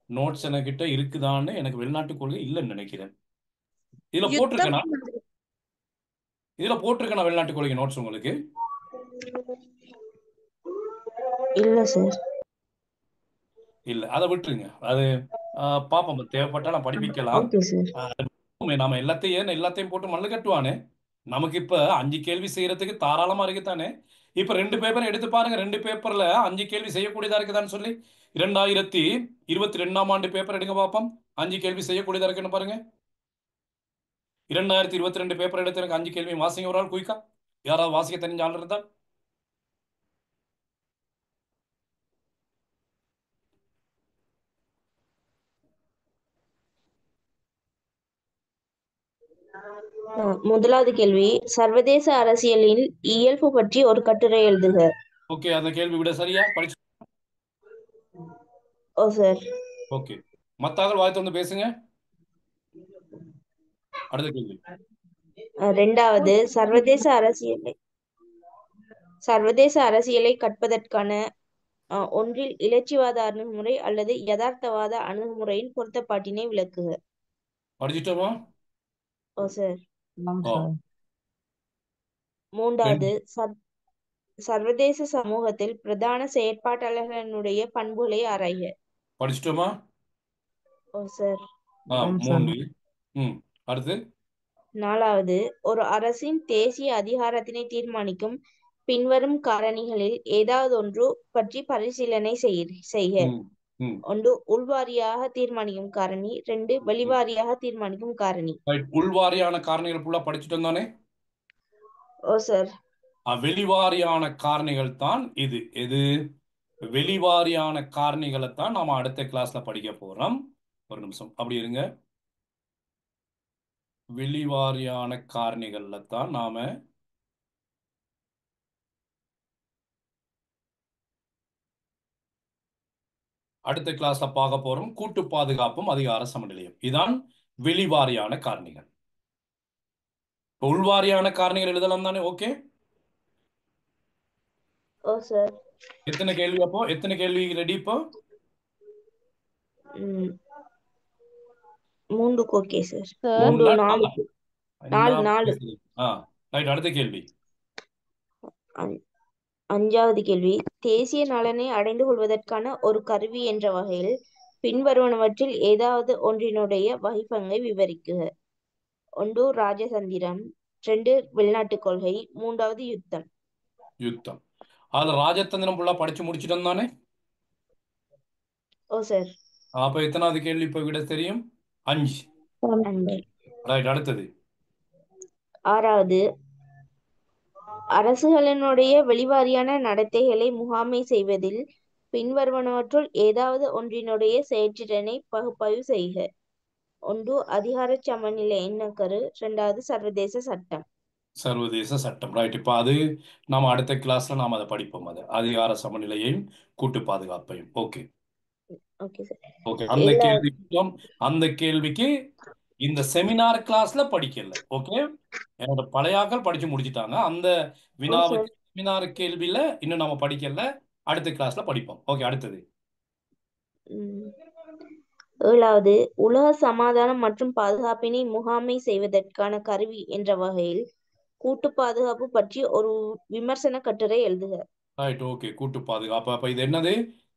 நோட்ஸ் என்கிட்ட இருக்குதான்னு எனக்கு வெளிநாட்டு கொள்கை இல்லைன்னு நினைக்கிறேன். இதுல போட்டிருக்கேனா வெளிநாட்டு கொள்கை நோட்ஸ் உங்களுக்கு?
இல்ல சார்.
இல்ல, அதை விட்டுருங்க. அது பாப்போம், தேவைப்பட்டா நான் படிப்பிக்கலாம்.
Okay sir.
நாம எல்லாத்தையும் போட்டு மண்ணு கட்டுவானே. நமக்கு இப்ப 5 கேள்வி செய்யறதுக்கு தாராளமா இருக்குதானே. இப்ப 2 பேப்பர் எடுத்து பாருங்க. 2 பேப்பர்ல 5 கேள்வி செய்யக்கூடியதா இருக்குதான்னு சொல்லி 2022ஆம் ஆண்டு பேப்பர் எடுங்க பார்ப்போம். 5 கேள்வி செய்யக்கூடியதா இருக்குன்னு பாருங்க. 2022 பேப்பர் எடுத்து எனக்கு 5 கேள்வி வாசிங்க ஒரு ஆள் குயிக்கா. யாராவது வாசிக்க தெரிஞ்ச ஆள் இருந்தால்?
முதலாவது கேள்வி, சர்வதேச அரசியலில் இயல்பு பற்றி ஒரு கட்டுரை எழுதுக.
ஓகே, அந்த கேள்வி விட சரியா படிச்சு.
ஓ சார்.
ஓகே, மத்தாக்கள் வாய் திறந்து பேசுங்க. அடுத்த கேள்வி.
இரண்டாவது, சர்வதேச அரசியலை கற்பதற்கான ஒன்றில் இலட்சியவாத அணுகுமுறை அல்லது யதார்த்தவாத அணுகுமுறையின் பொருத்தப்பாட்டினை விளக்குக.
படிச்சிட்டோமா?
ஓ சார்.
ஓ,
மூன்றாவது, சர்வதேச சமூகத்தில் பிரதான செயற்பாட்டாளர்களுடைய பண்புகளை ஆராய்க.
படிச்சிட்டோமா?
ஓ சார்.
3. அடுத்து.
நாலாவது, ஒரு அரசின் தேசிய அதிகாரத்தினை தீர்மானிக்கும் பின்வரும் காரணிகளில் ஏதாவது ஒன்று பற்றி பரிசீலனை செய்க. 1 உள்வாரியாக தீர்மானிக்கும் காரணி, 2 வெளிவாரியாக தீர்மானிக்கும் காரணி.
உள்வாரியான காரணிகள் ஃபுல்லா படிச்சுட்டோம் தானே?
ஓ சார்.
வெளிவாரியான காரணிகள் தான் எது வெளிவாரியான காரணிகளை தான் நாம அடுத்த கிளாஸ்ல படிக்க போறோம். ஒரு நிமிஷம் அப்படி இருங்க. வெளிவாரியான காரணிகள்ல தான் நாம அடுத்த கிளாஸ்ல பார்க்க போறோம். கூட்டு பாதுகாப்பும் அதிகார சமநிலையும், இதான் வெளிவாரியான காரணிகள். உள்வாரியான காரணிகள் எழுதலாம் தானே? ஓகே.
ஓ சார்.
எத்தனை கேள்வி ரெடி இப்போ?
3 ஓகே சார்.
4
4.
ரைட், அடுத்த கேள்வி.
5வது கேள்வி, தேசிய நலனை அடைந்து கொள்வதற்கான ஒரு கருவி என்ற வகையில் பின்வருவனவற்றில் ஏதாவது ஒன்றினுடைய வகைப்பங்கை விவரிக்குக. 1 ராஜதந்திரம், 2 வெளிநாட்டு கொள்கை, 3வது யுத்தம்.
அதுல ராஜதந்திரம் ஃபுல்லா படிச்சு முடிச்சிட்டோம் தானே?
ஓ சார்.
அப்ப எத்தனாவது கேள்வி இப்ப விட தெரியும்? 5. ரைட், அடுத்தது.
6வது, அரசுகளினுடைய வெளிவாரியான நடத்தைகளை முகாமை செய்வதில் பின்வருவனவற்றுள் ஏதாவது ஒன்றினுடைய செயற்றிறனை பகுப்பாய்வு செய்க. 1 அதிகார சமநிலை எண்ணக்கரு, 2வது சர்வதேச சட்டம்.
ரைட். இப்ப அது நாம அடுத்த கிளாஸ்ல நாம அதை படிப்போம். அது அதிகார சமநிலையையும் கூட்டு பாதுகாப்பையும். Okay
okay sir.
ஓகே. அந்த கேள்விக்கு இந்த செமினார் கிளாஸ்ல படிக்கல. ஓகே, என்னோட பழையாக்கள் படிச்சு முடிச்சிட்டாங்க. அந்த வினாவுக்கு செமினார் கேள்வியில இன்னும் நாம படிக்கல. அடுத்த கிளாஸ்ல படிப்போம். ஓகே, அடுத்தது.
ம். 7வது உலக சமாதானம் மற்றும் பாதுகாப்பினை முகாமை செய்வதற்கான கருவி என்ற வகையில் கூட்டு பாதுகாப்பு பற்றி ஒரு விமர்சன கட்டுரை எழுதுக.
Right, okay. கூட்டு பாதுகாப்பு. அப்ப இது என்னது?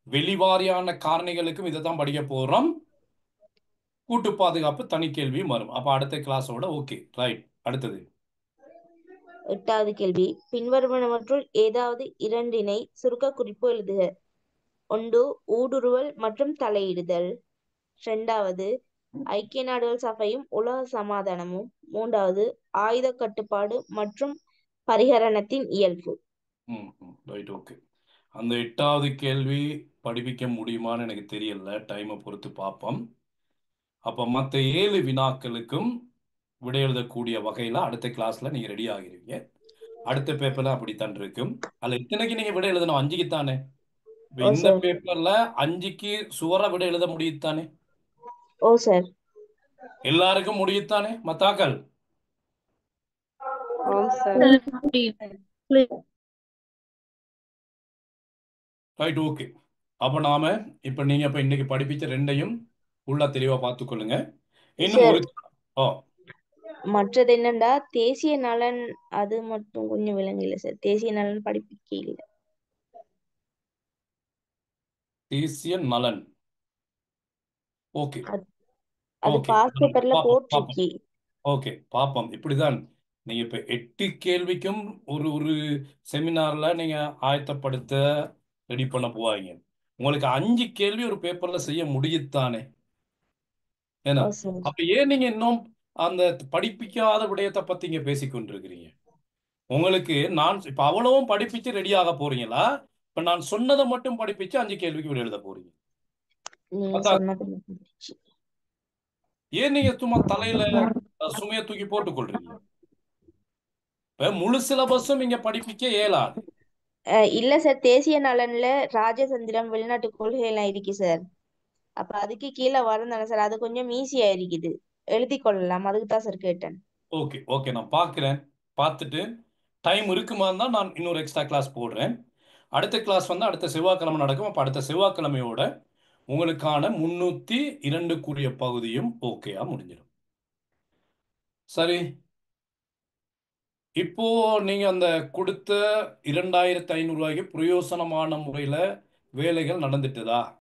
வெளிவாரியான காரணிகளுக்கும் இதை தான் படிக்க போறோம். கூட்டு பாதுகாப்பு தனி கேள்வியும் வரும். அப்ப அடுத்த கிளாஸோட ஓகே, ரைட். அடுத்தது.
8வது கேள்வி, பின்வருவனவற்றுள் ஏதாவது இரண்டினை சுருக்க குறிப்பு எழுதுக. 1 ஊடுருவல் மற்றும் தலையிடுதல். 2வது ஐக்கிய நாடுகள் சபையும் உலக சமாதானமும். 3வது ஆயுத கட்டுப்பாடு மற்றும் பரிகரணத்தின் இயல்பு.
Right, okay. அந்த 8வது கேள்வி படிப்பிக்க முடியுமான்னு எனக்கு தெரியல. டைமை பொறுத்து பார்ப்போம். அப்ப மற்ற 7 வினாக்களுக்கும் விடை எழுதக்கூடிய வகையில அடுத்த கிளாஸ்ல நீங்க ரெடி ஆகிறீங்க. அடுத்த பேப்பர்ல அப்படித்தான் இருக்கும். அதுல இத்தனைக்கு நீங்க விடை எழுதணும், 5க்கு தானே. இப்ப
ஓ
இந்த
சார்.
பேப்பர்ல 5க்கு சுவரா விடை எழுத முடியுத்தானே?
ஓ சார்.
எல்லாருக்கும் முடியுத்தானே மத்தாக்கள்?
ஆம் சார்.
Right, okay. அப்ப நாம இப்ப நீங்க இப்ப இன்னைக்கு படிப்பிச்ச ரெண்டையும் உள்ள தெளிவா பார்த்துக்கொள்ளுங்க. இன்னும்
சார்,
ஒரு ஓ
மற்றது என்னண்டா தேசிய நலன், அது மட்டும் கொஞ்சம் விளங்கல சார். தேசிய நலன் படிப்பிக்க இல்ல.
தேசிய நலன். ஓகே,
அது
ஓகே.
பாஸ் பேப்பர்ல
பாப்போம், பாப்போம்.
போட்டிருக்கு.
ஓகே, பாப்போம். இப்படிதான் நீங்க இப்ப 8 கேள்விக்கும் ஒரு ஒரு செமினார்ல நீங்க ஆயத்தப்படுத்த ரெடி பண்ண போவாங்க. உங்களுக்கு 5 கேள்வி ஒரு பேப்பர்ல செய்ய முடியுத்தானே? ஏன்னா
ஓ சார்.
அப்ப ஏன் நீங்க இன்னும் அந்த படிப்பிக்காத விடயத்தை பத்தி இங்க பேசிக்கொண்டிருக்கிறீங்க? உங்களுக்கு நான் இப்ப அவ்வளவும் படிப்பிச்சு ரெடி ஆக போறீங்களா? இப்ப நான் சொன்னதை மட்டும் படிப்பிச்சு 5 கேள்விக்கு விடை எழுத போறீங்க?
நீங்க
அதான்.
சொன்னது புரிஞ்சுச்சு.
ஏன் நீங்க சும்மா தலையில சுமையை தூக்கி போட்டுக்கொள்றீங்க? இப்ப முழு சிலபஸும் இங்க படிப்பிக்க இயலாது.
இல்ல சார், தேசிய நலன்ல ராஜதந்திரம், வெளிநாட்டு கொள்கை எல்லாம் இருக்கு சார். அப்ப அதுக்கு கீழே வரும் தானே சார். அது கொஞ்சம் ஈஸியா இருக்குது, எழுதி கொள்ளலாம். அதுக்கு தான் சார் கேட்டேன்.
Okay, okay. நான் பார்க்குறேன். பார்த்துட்டு டைம் இருக்குமா தான் நான் இன்னொரு எக்ஸ்ட்ரா கிளாஸ் போடுறேன். அடுத்த கிளாஸ் வந்து அடுத்த செவ்வாய்க்கிழமை நடக்கும். அப்போ அடுத்த செவ்வாய்க்கிழமையோட உங்களுக்கான 302க்குரிய பகுதியும் ஓகேயா முடிஞ்சிடும். சரி, இப்போ நீங்க அந்த கொடுத்த 2500 ரூபாய்க்கு பிரயோசனமான முறையில் வேலைகள் நடந்துட்டுதா?